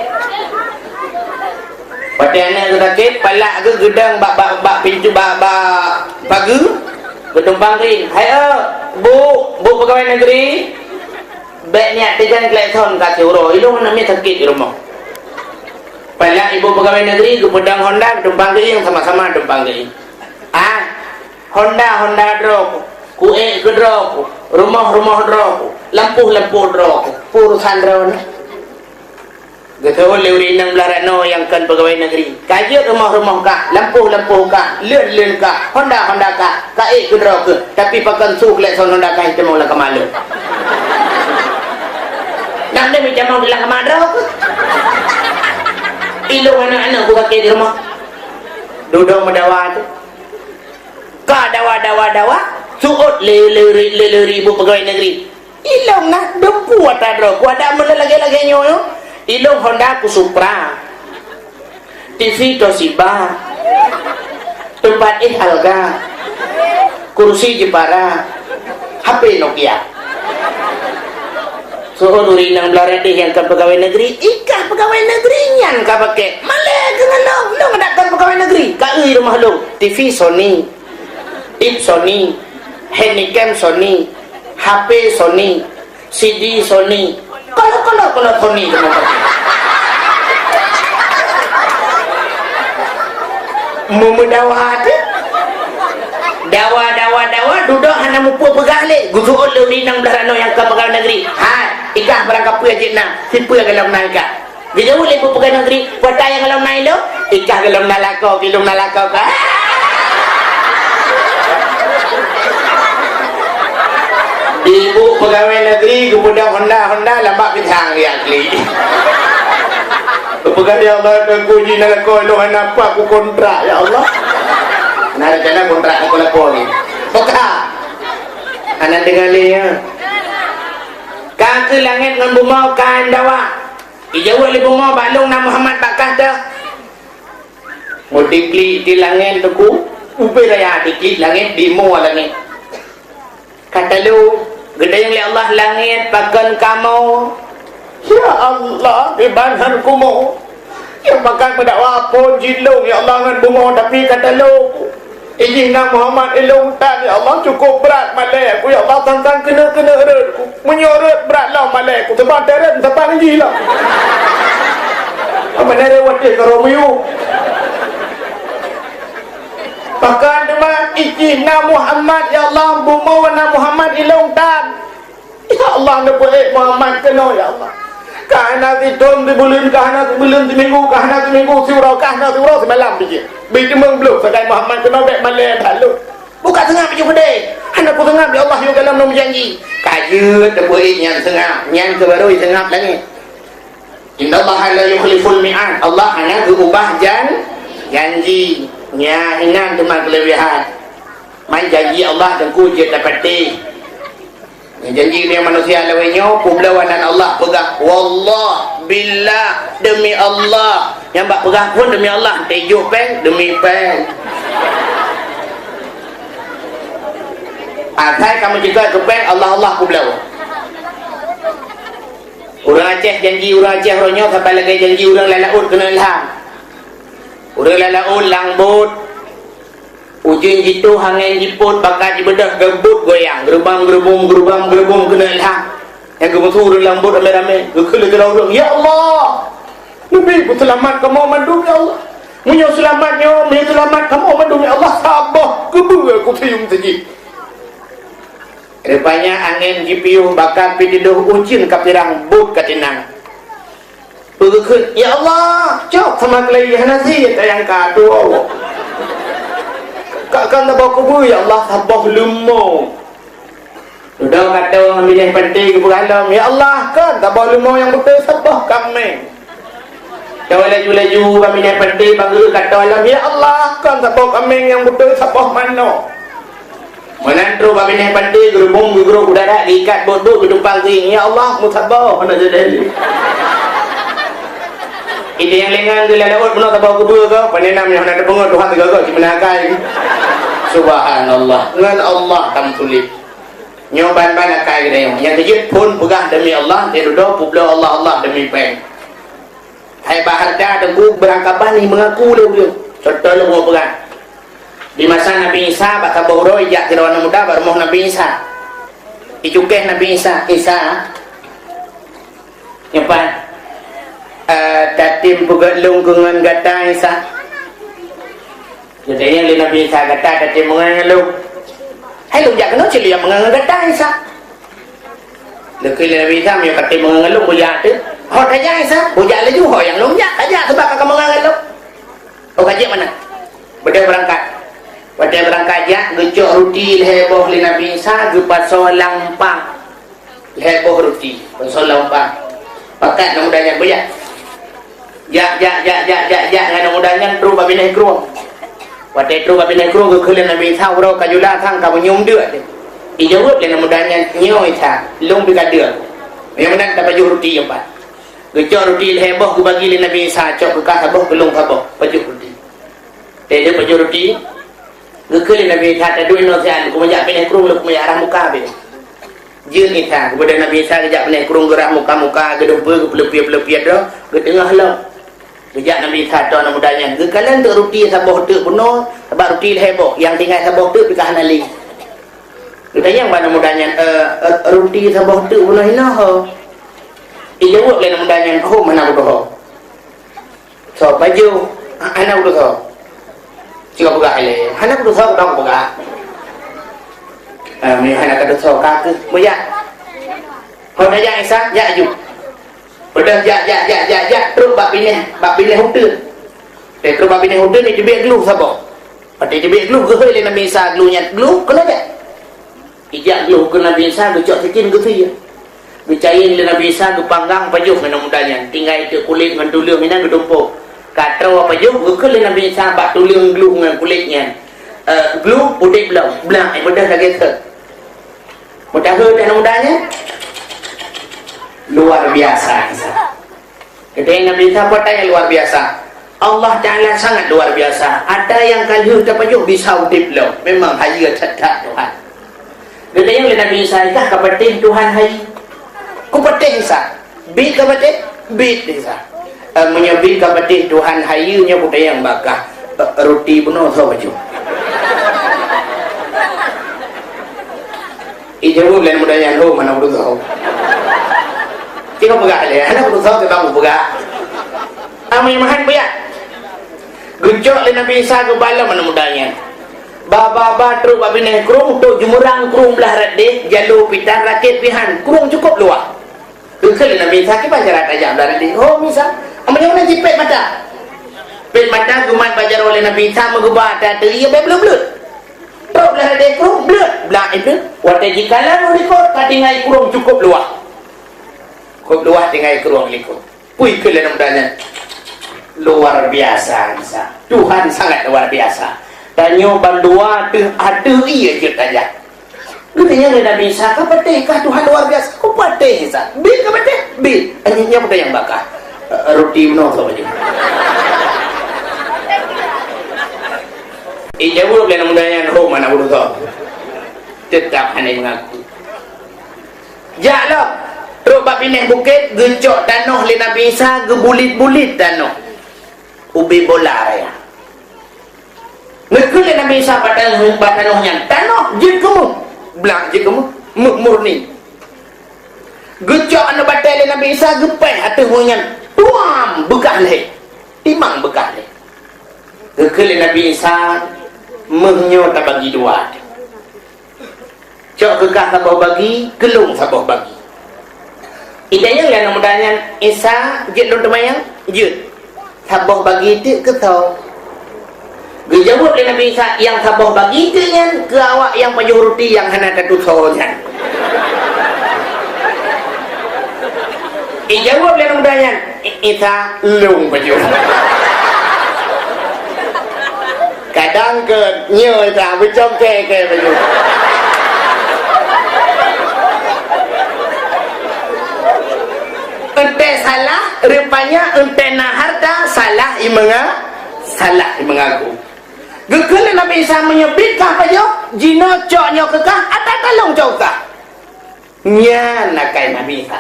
pada anak tu sakit palak ke gedang bak pintu bak pagi ketumpang ring hai bu pegawai negeri baik niat tegan klekson kata uro itu namanya sakit di rumah palak ibu pegawai negeri ke pedang Honda ketumpang ring sama-sama tumpang ring Honda drop kue ke drop rumah drop lampu drop urusan drone Getol leurin nang belarano yang kan pegawai negeri. Kajian rumah-rumah kah, lampu-lampu kah, lun-lun kah, Honda kah, kaik kedra ke. Tapi pakan suh lek son Honda kah itu mau lah kemalu. Nak dia macam mau bilang kemadra ke? Ilung anak-anak ku pakai di rumah. Duduk mendawa tu. Ka dawa. Suut le ribu pegawai negeri. Ilung nak dempu atadro. Ku ada mula lagi-lagi nyoyo. Ilung Honda ku Supra, TV Toshiba, tempat Alga, kursi Jepara, HP Nokia. Soal urinang belarade yang kan pegawai negeri, ikah pegawai negeri yang kah pakai. Malay dengan lo ngadakan pegawai negeri. Kai rumah lo, TV Sony, IP Sony, Handycam Sony, HP Sony, CD Sony. Kalau Sony cuma memudawa tu dawa duduk hana mupu pegah le gusuul leurinang belarano yang ke pegawai negeri. Hai ikah berangkap puya jitna sipu yang galam naika bila boleh pu pegawai negeri pada yang galam nai lo ikah galam nalakau kilung nalakau ka ibu pegawai negeri kemudian Honda lambat bintang dia kli. Pegawai Allah aku ji nak kau lo apa aku kontrak ya Allah. Nak kena kontrak aku lapor ni. Oka. Anak dengar dia. Kaki langit dengan bumi kan dawa. Ijau le bumi balung nama Muhammad bakah dah. Mutikli di langit tu ku. Upe raya dikit langit di mo langit. Kata lu gede yang li Allah langit pakan kamu. Ya Allah di banhan kumu. Yang makan mendakwa pun jilung ya Allah dengan bunga tapi kata lu izina Muhammad ilung tak ya Allah cukup berat malai aku ya Allah tantang kena aku menyorot berat lah malai aku sebab teret sebab ngaji lah apa nere wakil ke Romeo bahkan demam izina Muhammad ya Allah bunga warna Muhammad ilung tak ya Allah nak boleh Muhammad kena ya Allah kahana tidom di bulan kahana di bulan di minggu kahana di minggu surau semalam biji biji mengbeluk sedai Muhammad kena bek malai balu buka tengah biji gede anak ku tengah ya Allah yang dalam nom janji kajut tebuin yang tengah yang kebaru tengah lagi innallaha la yukhliful mi'ad Allah hanya berubah janji nya ingat teman kelebihan main janji Allah dan ku je dapat janji dia manusia lawainya publawanan Allah pegang wallah billah demi Allah yang bak pegang pun demi Allah tejuh peng demi peng atai kamu juga ke peng Allah publawa orang Aceh janji orang Aceh ronyo sampai lagi janji orang lalaut kena ilham orang lalaut langbut ujung jitu hangin jiput bakal dibedah gebut goyang gerubang kena ilham yang gemusuh orang lambut rame-rame gekele ke orang ya Allah Nabi ku selamat kamu mandum ya Allah munyo selamatnya munyo selamat kamu mandum ya Allah sabah kebu aku tium saji rupanya angin jipiuh bakal pididuh ucin kapirang but katinang begekun ya Allah cok sama kelaihan nasi tayang kadu kakak tak bawa kubu ya Allah sabah lumo sudah kata orang milih penting ke alam ya Allah kan tak bawa lumo yang betul sabah kami kalau laju-laju kami milih penting bangga kata alam ya Allah kan tak bawa kami yang betul sabah mana menantru kami milih penting gerubung gerubung udara diikat bot-bot gedupang ting ya Allah musabah mana jadi ini yang lengan tu lalaut benar tak bawa kedua ke penenam yang ada pengut Tuhan tegak di menakai subhanallah dengan Allah kamu tulis nyoban-ban akai dia yang terjut pun pegah demi Allah dia duduk publa Allah demi peng hai baharda teguh berangkapan ni mengaku dia serta lu mau pegang di masa Nabi Isa bakal bawa ijak kirawan muda baru mau Nabi Isa icukeh Nabi Isa nyepan tatim pugat lungkungan gata Isa jadi yang Nabi Isa gata tatim mengalung hai lu jak kena cili yang mengalung gata Isa lekil Nabi Isa yang tatim mengalung buyak tu Ho tanya Isa, hujak lagi ho yang longjak aja sebab kamu ngangat lo. Oh kaji mana? Beda berangkat. Beda berangkat ya, gecok roti heboh li Nabi Isa, gepaso lampang. Heboh roti, paso lampang. Pakat nak mudahnya beja. Ya ngana mudahnya tru babi naik kru. Wate tru babi naik kru ke Nabi Isa uro kajula thang ka nyum deut. Ijawab le mudahnya nyo Isa, long bi ka deut. Yang menang dapat roti empat. Gecok roti heboh ke bagi li Nabi Isa cok ke kasaboh kelung kaboh paju roti. Dia paju roti. Gekeli Nabi Isa tadu inosian ku majak pineh kurung lu arah muka be. Jeun Isa kepada Nabi Isa kejak pineh kurung gerah muka-muka gedempe ke pelepia-pelepia dah ke tengah lah. Kejak Nabi Isa tu nak mudahnya. Gekalan tu roti saboh tu penuh sebab roti heboh yang tinggal saboh tu pikah nali. Kita yang mana mudahnya roti saboh tu penuh hina ho. Ijawab le mudahnya ho mana bodoh. So baju anak bodoh. Jika buka ile, anak bodoh dong buka. Ni anak bodoh kaki, muya. Kau dah jangan Isa, ya ju. Udah ya, terus bab ini hotel. Terus bab ini hotel ni dia glue sabo. Pati dia glue ke le Nabi Isa glue-nya glue kena tak? Ijak glue ke Nabi Isa gecok sikit ke tu ya. Bicain le Nabi Isa ke panggang pajuh dengan mudahnya. Tinggal itu kulit dengan tulang mina gedumpuk. Kata apa je ke Nabi Isa bak tulang glue dengan kulitnya. Glue putih belang bedah lagi ke. Mudah ke dan mudahnya? Luar biasa Isa. Ketika Nabi Isa patah luar biasa. Allah Ta'ala sangat luar biasa. Ada yang kalau terpajuh bisa udip lo. Memang haji cetak Tuhan. Ketika yang Nabi Isa ikah kapatih Tuhan haji. Ku patih Isa. Bid kapatih? Bid Isa. Menyebut kapatih Tuhan hayunya budaya yang bakah roti penuh so baju. Ijawab lain budaya lo mana bodoh tahu. Jika pegah le, anak bodoh tahu kita pegah. Amai mahan punya. Gejok le Nabi Isa ke bala mana mudahnya. Baba tru babi neh kurung tu jumurang kurung belah radih jalur pitan rakit pihan kurung cukup luar. Kekal Nabi Isa ke panjarat aja belah radih. Oh misal amanya mana jipet mata. Pet mata gumat bajar oleh Nabi Isa mengubah data ia belut-belut. Tok belah radih kurung belut. Belah itu watai jikalan ulikot katingai kurung cukup luar. Cukup luar tinggal kurung likut. Pui ke dalam dana. Luar biasa Isa. Tuhan sangat luar biasa. Tanya bandua tu ada ia je saja. Katanya Nabi Isa kapatekah Tuhan luar biasa. Kau pateh Isa. Bil kapateh? Bil. Hanya bukan yang bakar. Roti penuh tu aja. Ijawab boleh namanya roh mana bodoh tu. Tetap hanya mengaku. Jaklah. Terus bab pindah bukit gecok tanah le Nabi Isa gebulit-bulit tanah. Ubi bola raya. Nekul Nabi Isa pada tanahnya tanah je kamu belak je kamu murni gecok anu batai Nabi Isa gepeh atas hunyan tuam bekah leh timang bekah leh nekul Nabi Isa menyo tak bagi dua cok kekah sabah bagi kelung sabah bagi idanya yang mudahnya Isa je dong temayang je sabah bagi itu ketau. Dijawab oleh Nabi Isa yang sabah bagi dengan ke awak yang pajuh roti yang hana tatut soalnya. Dijawab oleh Nabi Isa lung pajuh. Kadang ke nyo Isa becom ke pajuh. Ente salah rupanya ente na harta salah mengaku. Gekele Nabi Isa menyebutkan apa je? Jina coknya kekah atau tolong cok kekah? Nya nakai Nabi Isa.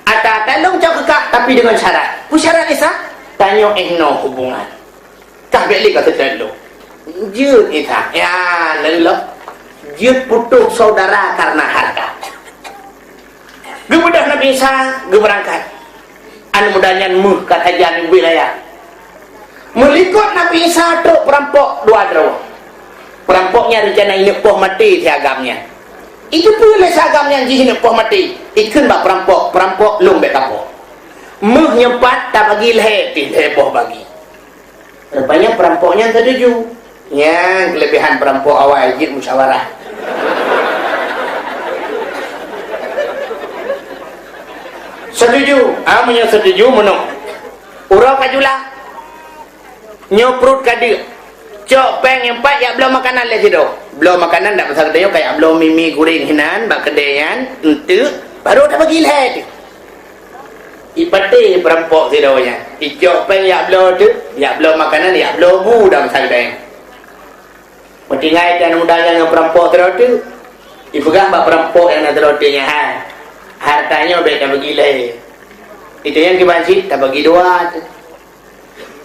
Atau tolong cok kekah tapi dengan syarat. Ku syarat Isa? Tanya no hubungan. Kah beli kata tolong. Jut Isa. Ya lelok. Jut putus saudara karena harta. Gebedah Nabi Isa geberangkat. Anu mudahnya muh kata jalan wilayah. Melikut Nabi Isa tu perampok dua draw. Perampoknya rencana ini poh mati siagamnya. Itu pula siagamnya yang jihina poh mati. Ikun bak perampok lung bet kapok. Meh nyempat tak bagi leher, heboh bagi. Rupanya perampoknya setuju. Yang kelebihan perampok awal jid musyawarah. Setuju, amanya setuju menung. Urau kajulah. Nyoprut kadir. Cok peng yang empat ya belum makanan le sido. Belum makanan tak pasal dia kayak belum mimi goreng hinan bak kedean entu baru dah bagi leher. Ipati perampok sidonya. Icok peng ya belum tu, ya belum makanan ya belum bu dah pasal dia. Mentingai kan udang yang perampok terus tu. Ipegang bak perampok yang nak terus nya ha. Hartanya beda bagi leher. Itu yang dibansit tak bagi dua tu.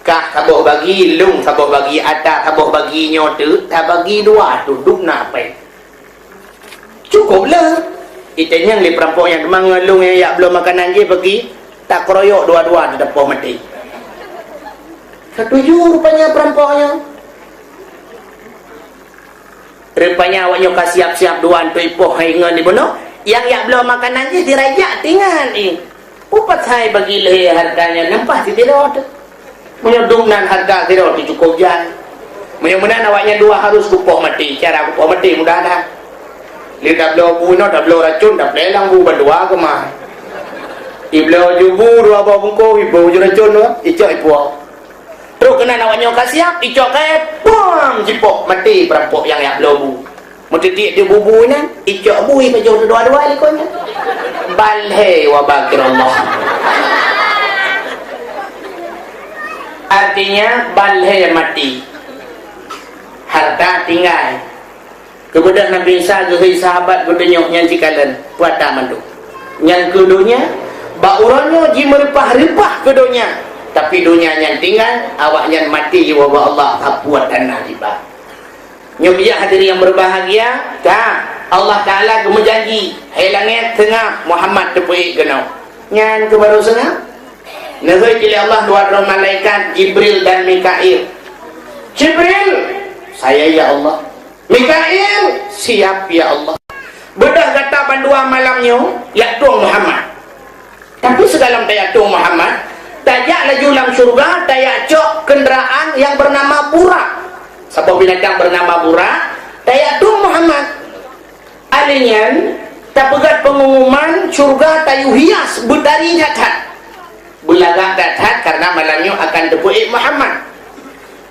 Kah saboh bagi lung, saboh bagi atas, saboh bagi nyote, tak bagi dua tu duk nak apa? Cukuplah. Itu yang li perampok yang memang lung yang ya belum makanan je pergi tak keroyok dua-dua di depan mati. Setuju rupanya perampoknya. Rupanya awaknya kasih siap-siap duan tu ipoh hingga ni benar. Yang ya belum makanan je dirajak tinggal ni. Upat saya bagi leher harganya nampak tidak ada. Menyedungkan harga tidak cukup jalan. Mudah-mudahan awaknya dua harus kupoh mati. Cara kupoh mati mudah dah. Dia dah belau bunuh, dah belau racun, dah lelang bu berdua ke mah. Dia belau jubu dua bau bungkuk, ibu ju racun tu, icok ibu. Terus kena awaknya kasiap, icok kaya, pam jipok mati perampok yang belau bu. Mutitik dia bubu ni, icok bui baju dua-dua likonya. Balhe wa bakirallah. Artinya balhe mati, harta tinggal. Kemudian Nabi Isa ke sahabat keduanya yang cikalan puata mandu. Yang keduanya baurannya ji merepah-repah keduanya. Tapi dunia yang tinggal awaknya mati wa Allah kapuat tanah riba. Nyobiya hadirin yang berbahagia, dah Allah Taala berjanji, hai langit tengah Muhammad tepui genau. Nyan ke baru sengah. Nahai pilih Allah dua malaikat Jibril dan Mikail. Jibril, saya ya Allah. Mikail, siap ya Allah. Bedah kata bandua malamnya, ya Tuhan Muhammad. Tapi sedalam daya Tuhan Muhammad, tajak laju dalam surga, daya cok kenderaan yang bernama Burak. Sebuah binatang bernama Burak, daya Tuhan Muhammad. Alinyan, tak pegat pengumuman surga tayu hias budari nyata. Belagak dathat karena malamnya akan tepui Muhammad.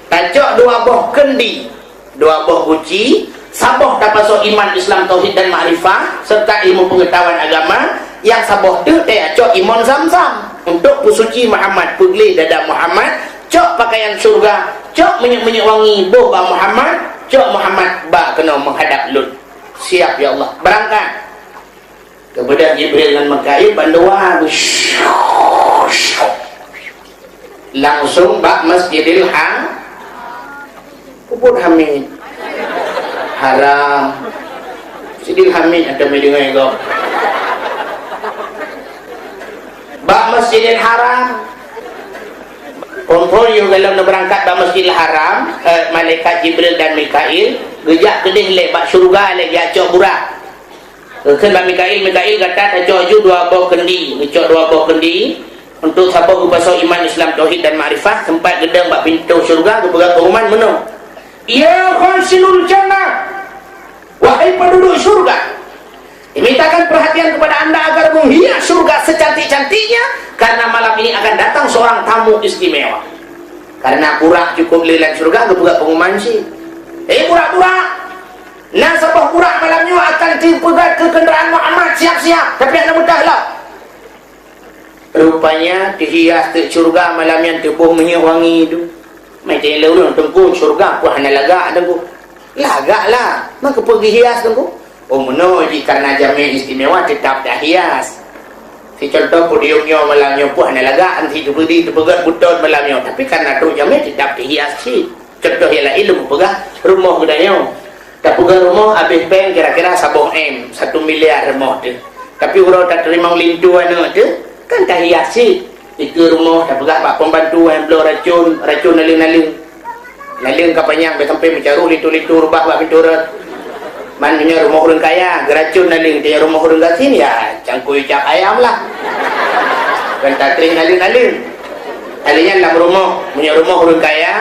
Tajak dua boh kendi, dua boh guci, saboh dapat iman Islam tauhid dan ma'rifah serta ilmu pengetahuan agama. Yang saboh tu tajak iman Zamzam untuk pusuci Muhammad, pegli dada Muhammad, cok pakaian surga, cok minyak-minyak wangi boh ba Muhammad, cok Muhammad ba kena menghadap Lut. Siap ya Allah, berangkat. Kemudian Jibril dan Mikail bandua langsung bak Masjidil Kubur Hamid haram Masjidil Hamid ada mendengar kau bak Masjidil Haram kontrol you kalau nak berangkat bak Masjidil Haram. Malaikat Jibril dan Mikail gejak kedih lek bak syurga lek acok burak. Kan bak Mikail kata acok ju dua boh kendi, acok dua boh kendi untuk siapa berpasal iman Islam tauhid dan ma'rifah tempat gedang bak pintu syurga kepegang pengumuman menung. Ya khasilul jannah, wahai penduduk syurga, dimintakan perhatian kepada anda agar menghias surga secantik-cantiknya karena malam ini akan datang seorang tamu istimewa. Karena burak cukup lilan surga kepegang pengumuman sih. Burak-burak, nah sebuah burak malamnya akan dipegat ke kenderaan Muhammad, siap-siap. Tapi anda mudahlah. Rupanya dihias ke surga malam yang tubuh minyak wangi itu. Macam lalu tengku surga puan lagak tengku. Lagak lah. Maka pergi hias tengku. Oh menuh karena jamin istimewa tetap dah hias. Si contoh podiumnya malamnya puan lagak nanti diberi dipegat butut malamnya. Tapi karena tu jamin tetap dihias sih. Contoh ialah ilmu pegang rumah gedanya. Tak pegang rumah habis peng kira-kira sabung M 1 miliar rumah tu. Tapi orang tak terima lintuan tu kan tak hias sih. Itu rumah tak pegang pak pembantu yang belum racun naling kapanyang sampai mencaru litu rubah bak pintu rat. Mananya rumah orang kaya geracun naling dia rumah orang gasin ya cangkui cak ayam lah. kan tatring alin-alin alinya dalam rumah punya rumah orang kaya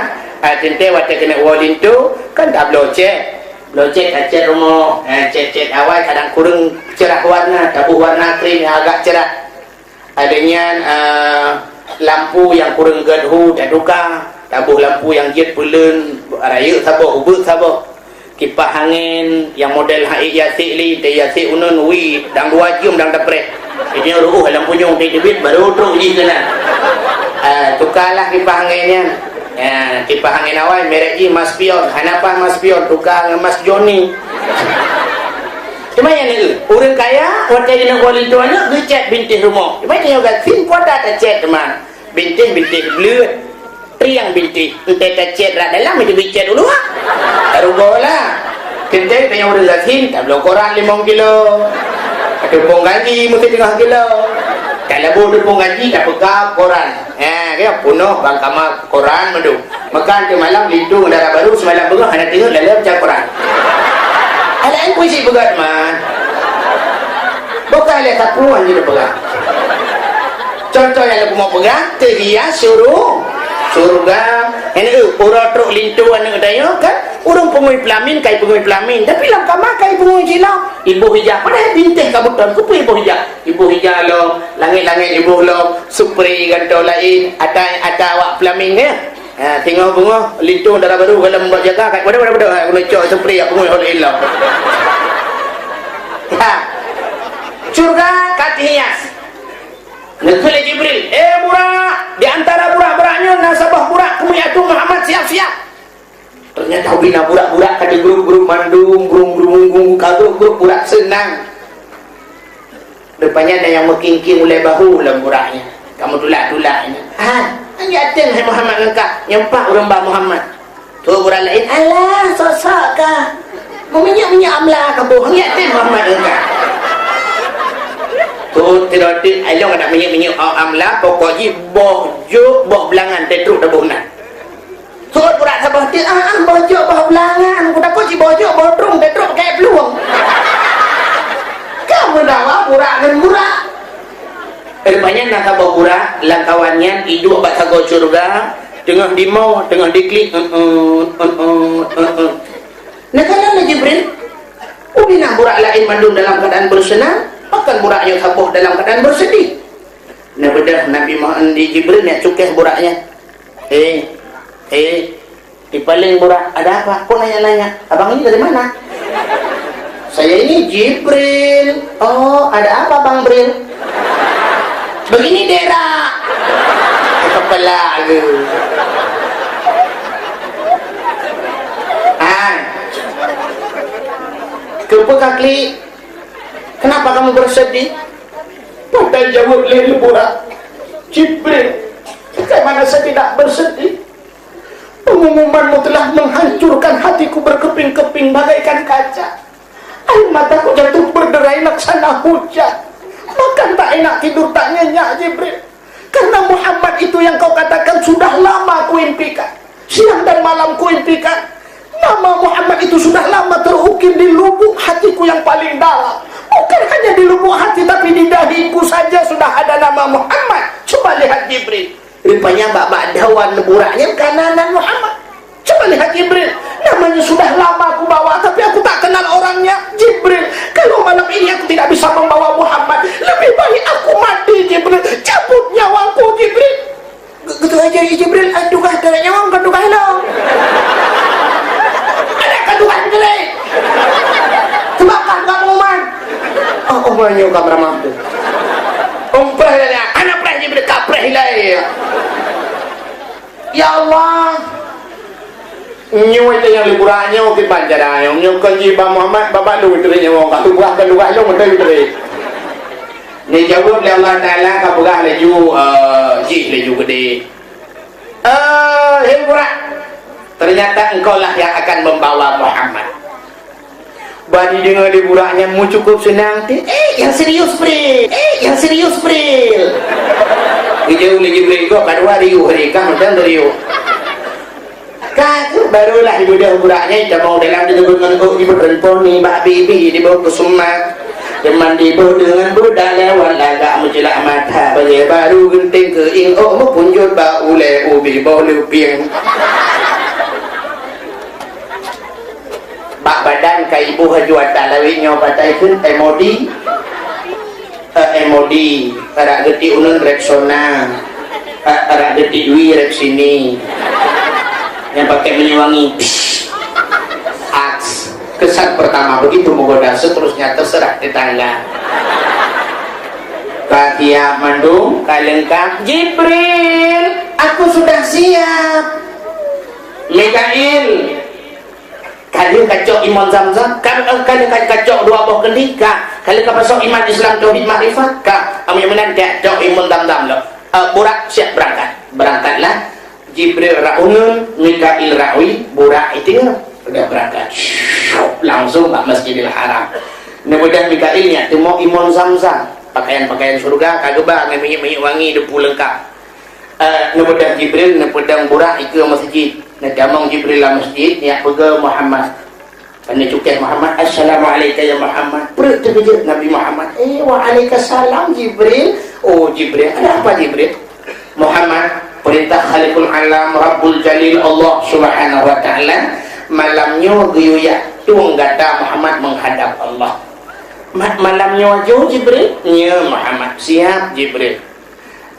tente waktu kena walin tu kan tak blocek cat rumah cat awal kadang kurang cerah warna tabuh warna krim yang agak cerah adanya lampu yang kurang gedhu tak tukar tabuh lampu yang jet pulen raya sabar ubut sabar kipas angin yang model haik yasik li te yasik unun wi dang 2 jam dang dapre ini ruh lampunya untuk debit baru teruk je kena tukarlah kipas anginnya kipas angin awal merek je Mas Pion hanapa Mas Pion tukar dengan Mas Johnny cuma yang ni orang kaya waktu dia nak kuali tu anak dia cat bintis rumah cuma dia juga fin pun tak cat teman bintis belut triang bintis entah tak cat rat dalam itu bicat dulu taruh lah kentai tanya orang zakin tak belum koran 5 kilo tepung gaji mesti 3 kilo kalau boleh tepung gaji tak pegang koran kaya punuh bang kamar koran madu makan ke malam lindung darah baru semalam pegang anak tengok lalu macam koran ada yang puisi pegang man bukan lihat tapuan je dia pegang contoh yang aku mau pegang terhias surga ini orang truk lintu anak daya kan orang pengui pelamin kai pengui pelamin tapi lam kamar kai pengui silau ibu hijau padahal bintih kabutan kupu ibu hijau lo langit-langit ibu lo supri gantau lain ada awak pelamin ya tengok bunga lintu darah baru kalau membuat jaga kai pada aku nak cok supri aku pengui oleh ilau surga kat hias Nabi Jibril, burak, di antara burak-buraknya nasabah burak kemuyatu Muhammad siap-siap. Ternyata bina burak-burak kata grup-grup mandung, grup burak senang. Depannya ada yang mengking-king mulai bahu dalam buraknya. Kamu tulak-tulak ini. Ini atin hai Muhammad engkau, nyempak orang Mbak Muhammad. Tu burak lain, alah sosok kah? Meminyak-minyak amlah kamu, ini atin Muhammad engkau. Tu tidak ayong nak minyak amla pokoknya boh belangan tetruk dah bohnan. So budak sabah dia boh belangan. Aku takut si boh trung tetruk pakai peluang. Kamu dah burak dan burak. Banyak nak sabah burak langkawannya hidup bahasa go surga tengah di mau tengah diklik Nah kalau Jibril ubina burak lain mandung dalam keadaan bersenang makan buraknya sabuh dalam keadaan bersedih. Nah bedah Nabi Muhammad di Jibril nak cukeh buraknya. Di paling burak ada apa? Kau nanya-nanya. Abang ini dari mana? Saya ini Jibril. Oh ada apa Bang Bril? Begini daerah. Kepala aku. Kepa kaki. Kenapa kamu bersedih? Padahal jawab lele burak Jibril, bagaimana saya tidak bersedih? Pengumumanmu telah menghancurkan hatiku berkeping-keping bagaikan kaca. Air mataku jatuh berderai laksana hujan. Makan tak enak, tidur tak nyenyak Jibril. Karena Muhammad itu yang kau katakan sudah lama kuimpikan. Siang dan malam kuimpikan. Nama Muhammad itu sudah lama terukir di lubuk hatiku yang paling dalam. Bukan hanya di lubuk hati tapi di dahiku saja sudah ada nama Muhammad. Coba lihat Jibril. Rupanya bak dawan buraknya kananan Muhammad. Coba lihat Jibril. Namanya sudah lama aku bawa tapi aku tak kenal orangnya. Jibril, kalau malam ini aku tidak bisa membawa Muhammad, lebih baik aku mati Jibril. Cabut nyawaku Jibril. Gitu aja Jibril. Aduh ada nyawa kandung lo. Ada kandungan jelek. Tebakan kamu man. Oh banyak kamera mampu. Umprah lah, anak prah je bila kaprah hilai. Ya Allah. Nyu itu yang liburannya waktu banjara, yang nyu kanji Bang Muhammad babak lu itu nya wong tu buah kan luah lu betul betul. Ni jawab oleh Allah Taala ka buah laju ji laju gede. Liburan. Ternyata engkau lah yang akan membawa Muhammad. Bani dengar liburannya mu cukup senang. Yang serius Bril. Yang serius Bril. Dijauh lagi Bril kau kedua riu hari kan dan riu. Kan barulah ibu dah buraknya kita mau dalam dengan ibu perempuan ni Mbak Bibi di bawah kesumat. Dia mandi dengan budak lewat lagak menjelak mata bagi baru genting ke ing oh punjut ba ule ubi bau luping. Bak badan ka ibu hajuat talawinya patai kun emodi arak geti unun Rexona arak geti wi rek sini yang pakai minyak wangi aks. Kesan pertama begitu menggoda, seterusnya terserah tetangga. Kakia mandung kalengkap Jibril, aku sudah siap. Mikail, kalian kacau iman Zamzam, kalian kacau dua buah kendika, kalian kapasok iman Islam tauhid makrifat, kami menanti kacau iman Zamzam lo. Burak siap berangkatlah. Jibril raunun, Mikail rawi, burak itu udah berangkat. Langsung ke Masjidil Haram. Kemudian Mikailnya temu Imam Zamzam, pakaian-pakaian surga kageba minyak wangi depu lengkap. Kemudian Jibril nepedang burak itu masjid. Nadamang Jibril la masjid ya pega Muhammad. Kana cukeh Muhammad, assalamualaikum ya Muhammad. Perut Nabi Muhammad. Waalaikumsalam Jibril. Oh Jibril, ada apa Jibril? Muhammad, perintah Khaliqul Alam Rabbul Jalil Allah Subhanahu wa taala malamnya guyuya tuang gata Muhammad menghadap Allah. Malamnya wajah Jibril, ya Muhammad siap Jibril.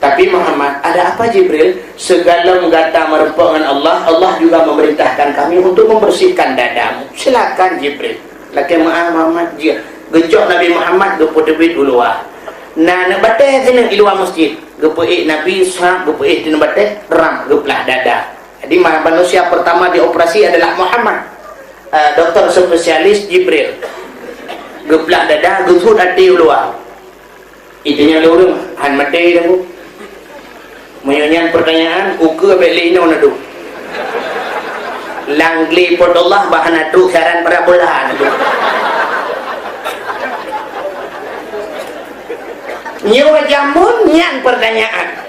Tapi Muhammad, ada apa Jibril? Segala gata merempah dengan Allah, Allah juga memerintahkan kami untuk membersihkan dadamu. Silakan Jibril. Laki maaf Muhammad dia gejok Nabi Muhammad gepo debit uluah. Nah nak batai sini iluah masjid. Gepo Nabi sahab gepo tina batai ram geplah dada. Jadi manusia pertama dioperasi adalah Muhammad. Dokter spesialis Jibril. Geplah dada, gusut hati luar. Itunya lurung, han mati dah. Menyanyian pertanyaan, uku beli ino nadu. Langli pod Allah bahan adu saran para bola nadu. Nyawa jamun nyan pertanyaan.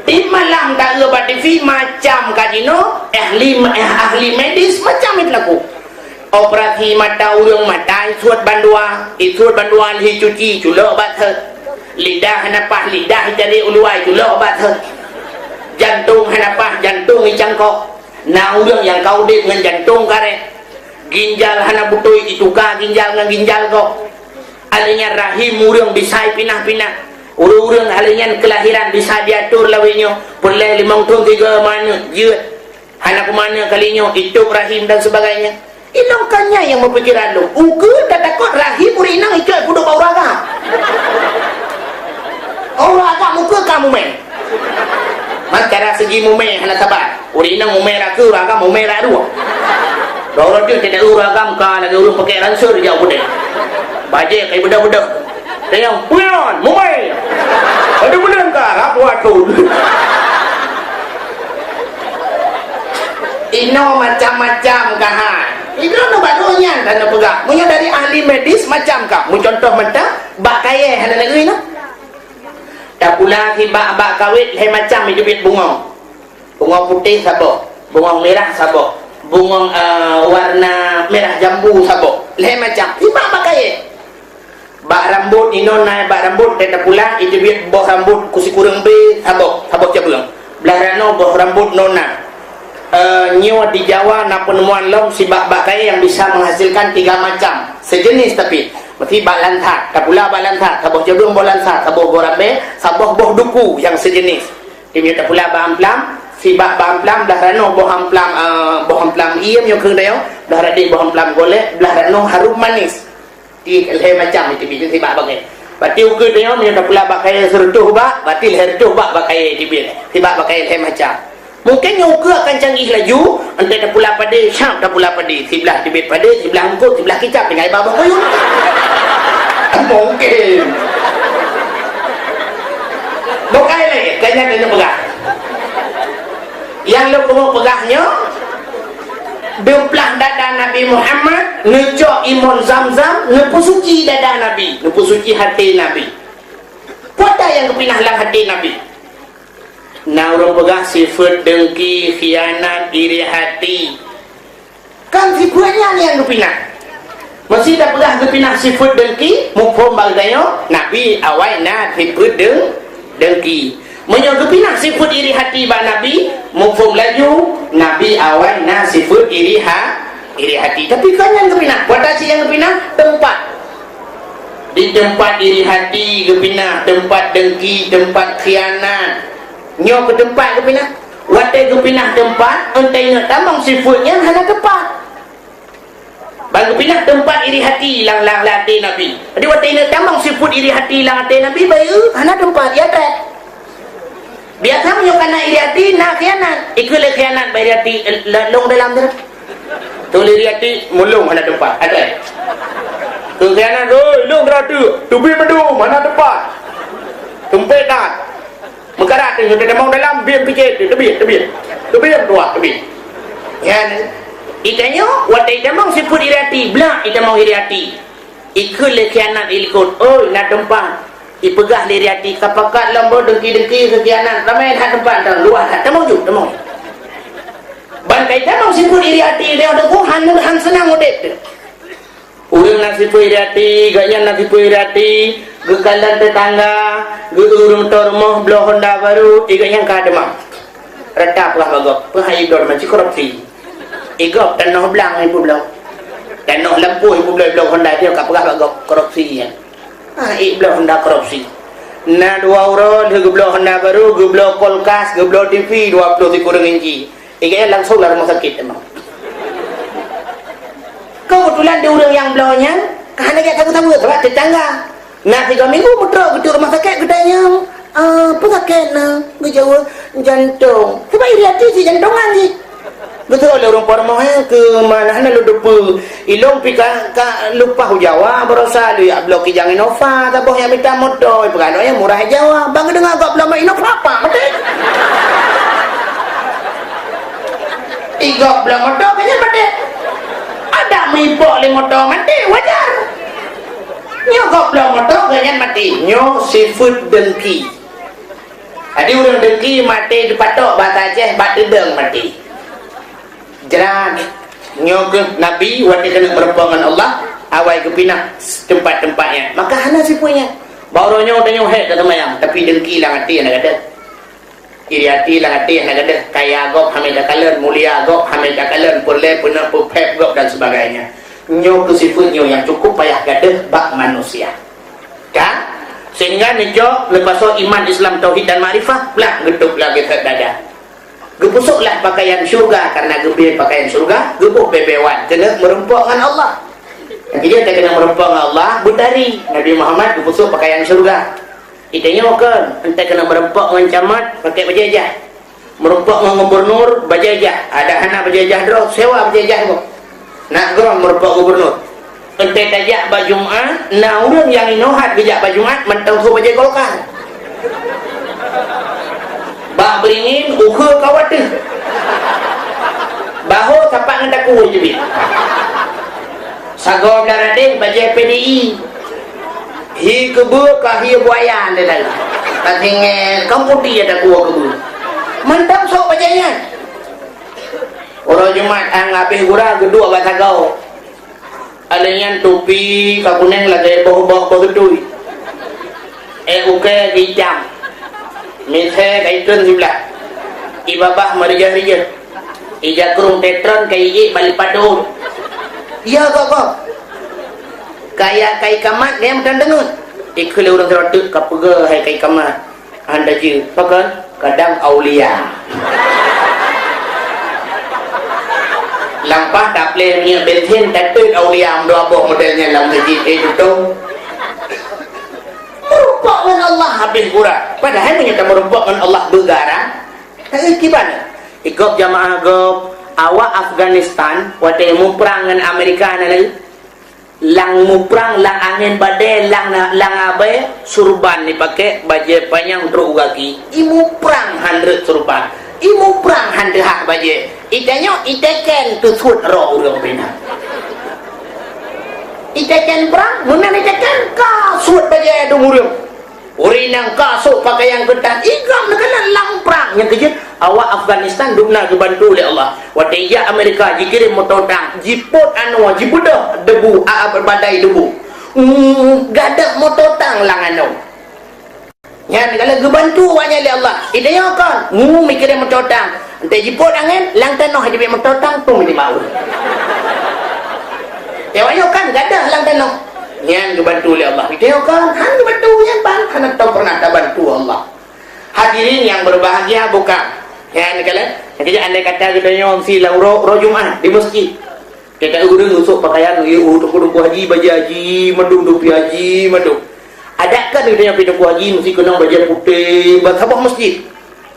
Di malam tak lebat TV macam kajino ahli medis macam itu laku operasi mata urang mata suat bandua cuci culok bathet lidah hanapah lidah jadi uluai culok bathet jantung hanapah jantung icangkok na urang yang kau dek dengan jantung karet ginjal hanabutui ituka ginjal dengan ginjal kok alinya rahim urang bisa pinah-pinah urang halian kelahiran bisa diatur lawinyo boleh 5 tahun 3 mana jeut anak mana kalinya itu rahim dan sebagainya ilongkannya yang mempikiran lu uku tak takut rahim urinang itu kudu bau raga raga muka kamu men makara segi mume hana sabar urinang mume raku raga mume radua kalau dia tidak raga muka lagi urung pakai ransur jauh bude baje kayak budak-budak tayang puyon mumai ada benar kah apa waktu ino macam-macam kahan itu no barunya dan pegang punya dari ahli medis macam kah mu contoh mentah bak kaya ada negeri no tak pula si bak kawit he macam itu bit bunga putih sabok bunga merah sabok bunga warna merah jambu sabok le macam si bak kaya bak rambut ino naik bak rambut tidak pula itu biar boh rambut kusi kurang be sabok cabang belah rano boh rambut nona nyawa di Jawa na penemuan lom si bak kaya yang bisa menghasilkan 3 macam sejenis tapi berarti bak lantar tak pula bak lantar sabok cabang boh lantar sabok boh rambe sabok boh duku yang sejenis ini tak pula bak amplam si bak amplam belah rano boh amplam iem yang kering dayo belah radik boh amplam golek belah rano harum manis di macam itu bikin si bak bagai. Berarti ukur dia punya tak pula bakai sertuh bak, berarti sertuh bak bakai dibil. Si bak bakai macam. Mungkin yang ukur akan canggih laju, entah tak pula pada syam tak pula pada sebelah dibil pada sebelah angkut sebelah kicap dengan babak koyun. Mungkin. Bukai lagi, kayaknya kena pegang. Yang lu mau pegangnya bemplah dada Nabi Muhammad ngejok imun Zamzam nepusuci dada Nabi nepusuci hati Nabi pada yang kepinah lang hati Nabi na orang pegah sifat dengki khianat iri hati kan si buahnya yang kepinah Masih dah pegah kepinah sifut dengki, mufhum bagdayo, Nabi awai na sifut dengki. Menyo kepinah sifut iri hati ba Nabi, mufhum laju, Nabi awai na sifut iri hati. Tapi kan yang kepinah, buat asyik yang kepinah tempat. Di tempat iri hati kepinah, tempat dengki, tempat khianat. Nyo ke tempat kepinah. Watai kepinah tempat, entai nak tamang sifutnya hana tepat. Bagi pindah tempat iri hati lang hati Nabi. Jadi waktu ini tamang sifut iri hati lang hati Nabi bayu hana tempat ya tak. Biasa menyukai nak iri hati nak khianat. Ikut le khianat iri hati long dalam tu. Tulis iri hati mulung hana tempat ada. Tu khianat long beratu. Tubi medu mana tempat. Tumpet tak. Mekarat tu sudah tamang dalam biar pikir tebi. Tebi dua tebi. Ya. Itanya, waktu itu mau sifut iri hati, belak itu mau iri hati. Ikut le khianat ikut. Oh, nak tempat. Ipegah iri hati, kapakat lambo dengki khianat. Ramai tak tempat dah, luar tak mau juga, tak mau. Bantai itu mau sifut iri hati, dia ada han senang udep. Urang nak sifut iri hati, gaya nak sifut iri hati, gekalan tetangga, urung tormoh belah Honda baru, iganya kademang. Retaplah bagok, penghayat dor macam korupsi. Igop tanah belang ibu belau. Tanah lampu ibu belau Honda dia kat perah bagok korupsi ya. Belau Honda korupsi. Na 2 euro dia belau Honda baru, belau kulkas, belau TV 20 kurang inci. Iganya langsung lah rumah sakit emang. Kebetulan dia orang yang belaunya, kahana dia tahu-tahu sebab tetangga. Nah 3 minggu mutra ke rumah sakit katanya. Pesakit na, gejala jantung. Sebab iri hati si jantungan ni. Betul lah orang Parmah ke mana lu lupa ilong pika lupa Jawa berosa lu ya blok kijang Innova taboh yang minta motor perano yang murah Jawa bang dengar gak belum Innova apa mati igok belum motor kayaknya mati ada mipok li motor mati wajar nyo gak belum motor kayaknya mati nyo sifut dengki ada orang dengki mati dipatok bata Aceh bat dedeng mati jalan nyok Nabi waktu kena berhubungan Allah awal kepinah tempat-tempatnya maka hana sipunya barunya udah nyohet kata mayang tapi dengki lah hati yang ada iri hati lah hati yang ada kaya gop hamil kalen mulia gop hamil kalen boleh punah pupep gop dan sebagainya nyok sipunya yang cukup payah gadah bak manusia kan sehingga nyok lepas iman Islam tauhid dan ma'rifah belah geduk lagi dada gepusuklah pakaian syurga karena gebir pakaian syurga gebuh bebewan kena merempuk dengan Allah yang dia tak kena merempuk dengan Allah budari Nabi Muhammad gepusuk pakaian syurga itanya kan entah kena merempuk dengan camat pakai bajajah merempuk dengan gubernur bajajah ada anak bajajah drop sewa bajajah tu nak geram merempuk gubernur entah tajak bajumat nah orang yang inohat bijak bajumat mentang tu bajaj golkar bak beringin uka kawat tu bahu tapak dengan daku je bi sagor belading bajai PDI hi kebu kah hi buaya dia lagi katanya kampung dia daku kebu mantap sok bajainya orang Jumat ang habis gura gedua bahasa gau alanya topi kakuning lagi bau-bau begitu uke hijau misal kaitun sebelah ibabah merjah-rejah ija kurung tetron kai balik padu iya kok kaya kai kamat dia macam dengut ikut orang terotuk kapega hai kai kamat anda je pakan kadang aulia lampah tak boleh punya bensin tetut aulia dua buah modelnya dalam masjid itu tu merupuk dengan Allah habis gurah padahal menyata merupuk dengan Allah bergarang tak gimana ikut jamaah gop awak Afghanistan waktu mu perang dengan Amerika nanti lang mu perang lang angin badai lang abai surban dipakai baju panjang teruk kaki imu perang 100 surban imu perang 100 hak baju itanya iteken tu sud roh urang pina iteken perang mana iteken kasut baju tu murung urinang kasut pakai yang ketat igam nak lang perang yang kejut awak Afghanistan dumna dibantu oleh Allah. Waktu ia Amerika dikirim motor tank, jiput jiput dah debu, badai debu. Gadak motor tank lang Yang kalau dibantu awaknya oleh Allah. Idenya kan, mikirin motor tank. Entah jiput angin, lang tanah dia motor tank tu dia mau. Awaknya kan gadak lang tanah. Yang dibantu oleh Allah. Idenya kan, han dibantu yang han tahu pernah bantu Allah. Hadirin yang berbahagia bukan? Ya, kalian. Jadi andai kata kita yang silang roh Jumat di masjid. Kita urang usuk pakaian untuk haji, baju haji, mandung dupi haji, mandung. Adakah kita yang pindah haji mesti kena baju putih, sebab masjid.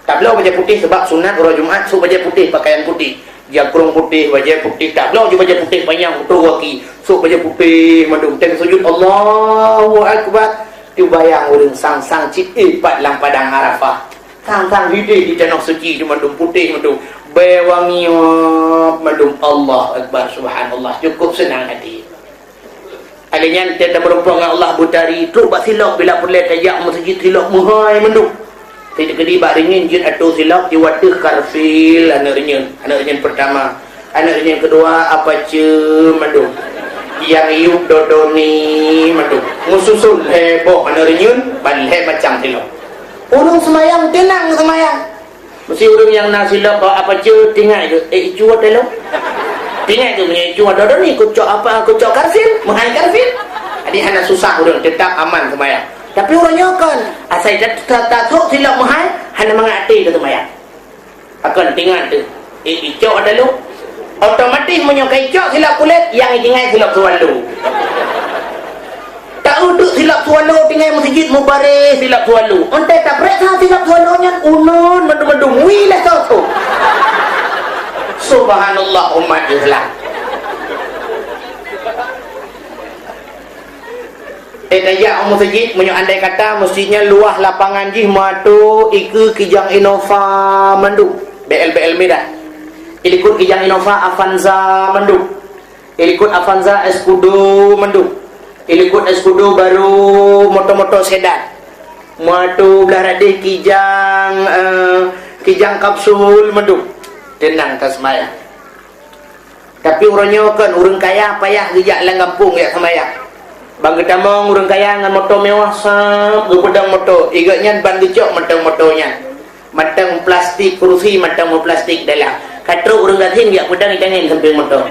Tak boleh baju putih sebab sunat roh Jumat, so baju putih, pakaian putih. Jangkrung putih, baju putih. Tak boleh baju putih panjang untuk waki, so baju putih, mandung. Tengok sujud Allahu Akbar. Tu bayang orang sang-sang cik pat lang padang Arafah. Sang-sang hidih di tanah suci di mandum putih mandum bewangi mandum Allah Akbar subhanallah. Cukup senang hati. Alanya kita berumpuan dengan Allah butari tu bak silap bila boleh tajak masjid silap muhai mandum. Tidak kedi bak ringin jin atau silap di watih karfil anak ringin pertama. Anak ringin kedua apa ce mandum. Yang iup dodoni manduk mususul heboh aneryun balhe macam silap urung semayang tenang semayang mesti urung yang nak silap apa je tinggal je icu telo tinggal je punya icu dodoni kucok apa kucok karfil menghai karfil jadi hanya susah urung tetap aman semayang tapi urangnya kan asal tak tahu silap menghai hanya mengati ke semayang akan tinggal tu icu telo otomatis menyukai cok silap kulit yang tinggal silap sualu tak uduk silap sualu tinggal masjid mubarak silap sualu ontai tak periksa silap sualunya unun mendung-mendung wilah kau tu subhanallah umat Islam Daya masjid menyuk andai kata masjidnya luah lapangan jih matu iku kijang Innova mendung BL merah ilikut kijang Innova Avanza mendung ilikut Avanza Escudo mendung ilikut Escudo baru motor-motor sedan matu belah radih kijang kapsul mendung tenang tak semaya tapi orangnya kan orang kaya payah gejak lang kampung ya semaya bang ketamong orang kaya dengan motor mewah sap gepedang motor igaknya ban gecok matang motornya matang plastik kursi matang plastik dalam katro urang gatin dia pedang itangin samping motor.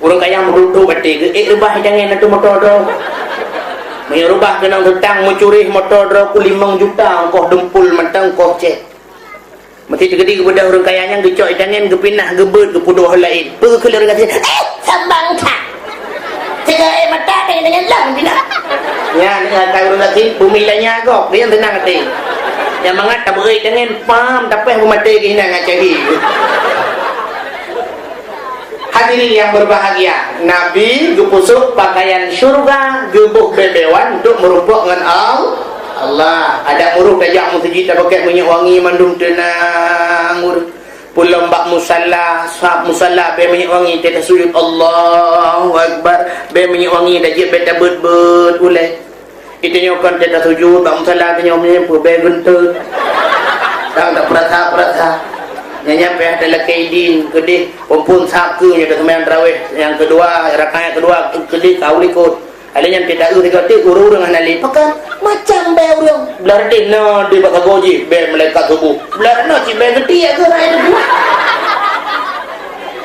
Urang kaya merutu batik rubah itangin atu motor do. Mai rubah kenang hutang mencuri motor do ku 5 juta engkau dempul matang kau cek. Mesti tegedi kepada urang kayanya gecok itangin gepinah gebet ke puduh lain. Pergi ke urang gatin. Sambang tak. Tiga mata dengan lang pindah. Ya ni kata urang gatin bumi lainnya agak dia tenang hati. Yang mangat tak beri dengan pam tapi aku mati ke hina ngacahi. Hadirin yang berbahagia, Nabi gepusuk pakaian syurga gebuh bebewan untuk merumpuk dengan Allah. Ada muruh kajak masjid tak pakai minyak wangi mandum tenang pulang bak musalla sahab musalla be minyak wangi kita sujud Allahu Akbar be minyak wangi dah je beta bet-bet ulai itunya kan tidak sujud tak masalah tanya punya berbeza gentut tak perasa nyampe adalah kaidin kedih pompun sakunya dah sembahyang tarawih yang kedua rakaat kedua kedih kau ikut alanya tidak urut urang anali pakai macam be urang belar din no di bakal goji be malaikat subuh belar no ci be gede ke rai tu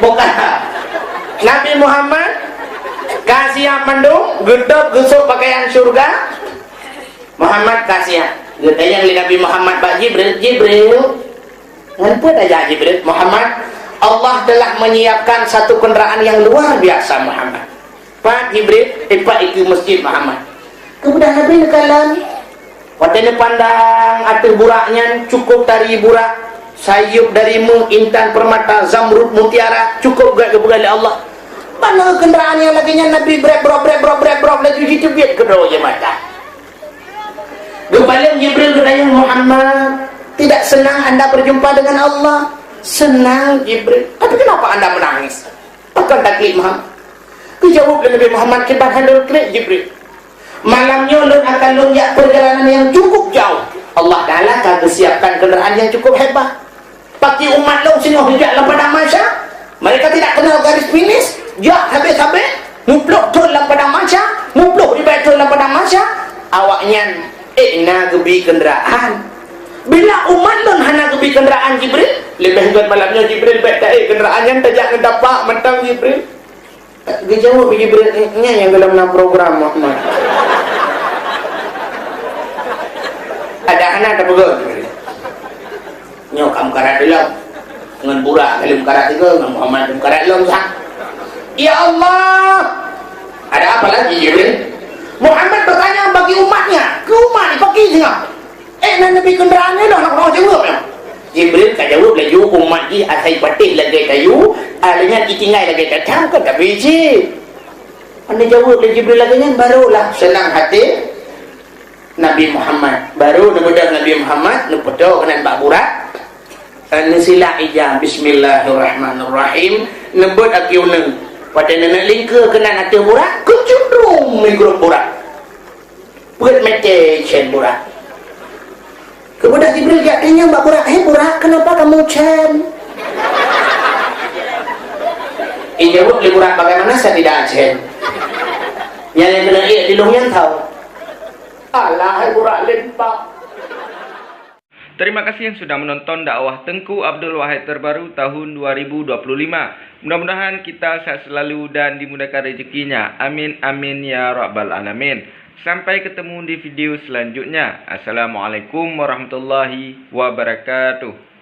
bukan Nabi Muhammad kasih mandung gedap gesuk pakaian surga Muhammad kasihan dia tanya Nabi Muhammad bak Jibril ngapa dah Jibril Muhammad Allah telah menyiapkan satu kenderaan yang luar biasa Muhammad Pak Jibril Pak itu masjid Muhammad kemudian Nabi nekalan waktu pandang atur buraknya cukup dari burak sayup dari intan permata zamrud mutiara cukup gak kebegali Allah mana kenderaan yang laginya Nabi brek lagi ditebit ke bawah mata Gebaling Jibril kedayang Muhammad tidak senang anda berjumpa dengan Allah senang Jibril tapi kenapa anda menangis akan taklid Muhammad kejawab Nabi Muhammad kita handal klik Jibril malamnya lun akan lunjak perjalanan yang cukup jauh Allah Ta'ala Naga siapkan kenderaan yang cukup hebat. Pakai umat lo sini hujat lah pada masa. Mereka tidak kenal garis finish. Jak habis-habis. Mupluk tu lah pada masa. Mupluk di betul lah pada masa. Awaknya naga bi kenderaan. Bila umat lo hana bi kenderaan Jibril. Lebih hebat malamnya Jibril baik tak kenderaan yang tak jangan dapat mentang Jibril. Dia jawab Jibril yang dalam program Muhammad. Ada anak ada pegang nyok kamu karat dalam dengan burak kali karat juga dengan Muhammad karat dalam sah. Ya Allah, ada apa lagi Jibril? Muhammad bertanya bagi umatnya, ke umat ni pakai tengah Nabi kenderaannya dah nak jawab ya. Jibril kan jawab lagi umat ni asai patih lagi kayu alanya ditinggal lagi datang ke tak biji. Anda jawab lagi Jibril lagi kan barulah senang hati Nabi Muhammad. Baru nebudak Nabi Muhammad nepodo kena bak burak sila ija bismillahirrahmanirrahim nebut aki uneng pada nenek lingka kena hati burak kecundrung menggurup burak buat mete cen burak kemudian Jibril jadinya bak burak burak kenapa kamu cen jawab li burak bagaimana saya tidak cen yang kena iya di long yang tahu alah burak lempak. Terima kasih yang sudah menonton dakwah Tengku Abdul Wahid terbaru tahun 2025. Mudah-mudahan kita sehat selalu dan dimudahkan rezekinya. Amin amin ya rabbal alamin. Sampai ketemu di video selanjutnya. Assalamualaikum warahmatullahi wabarakatuh.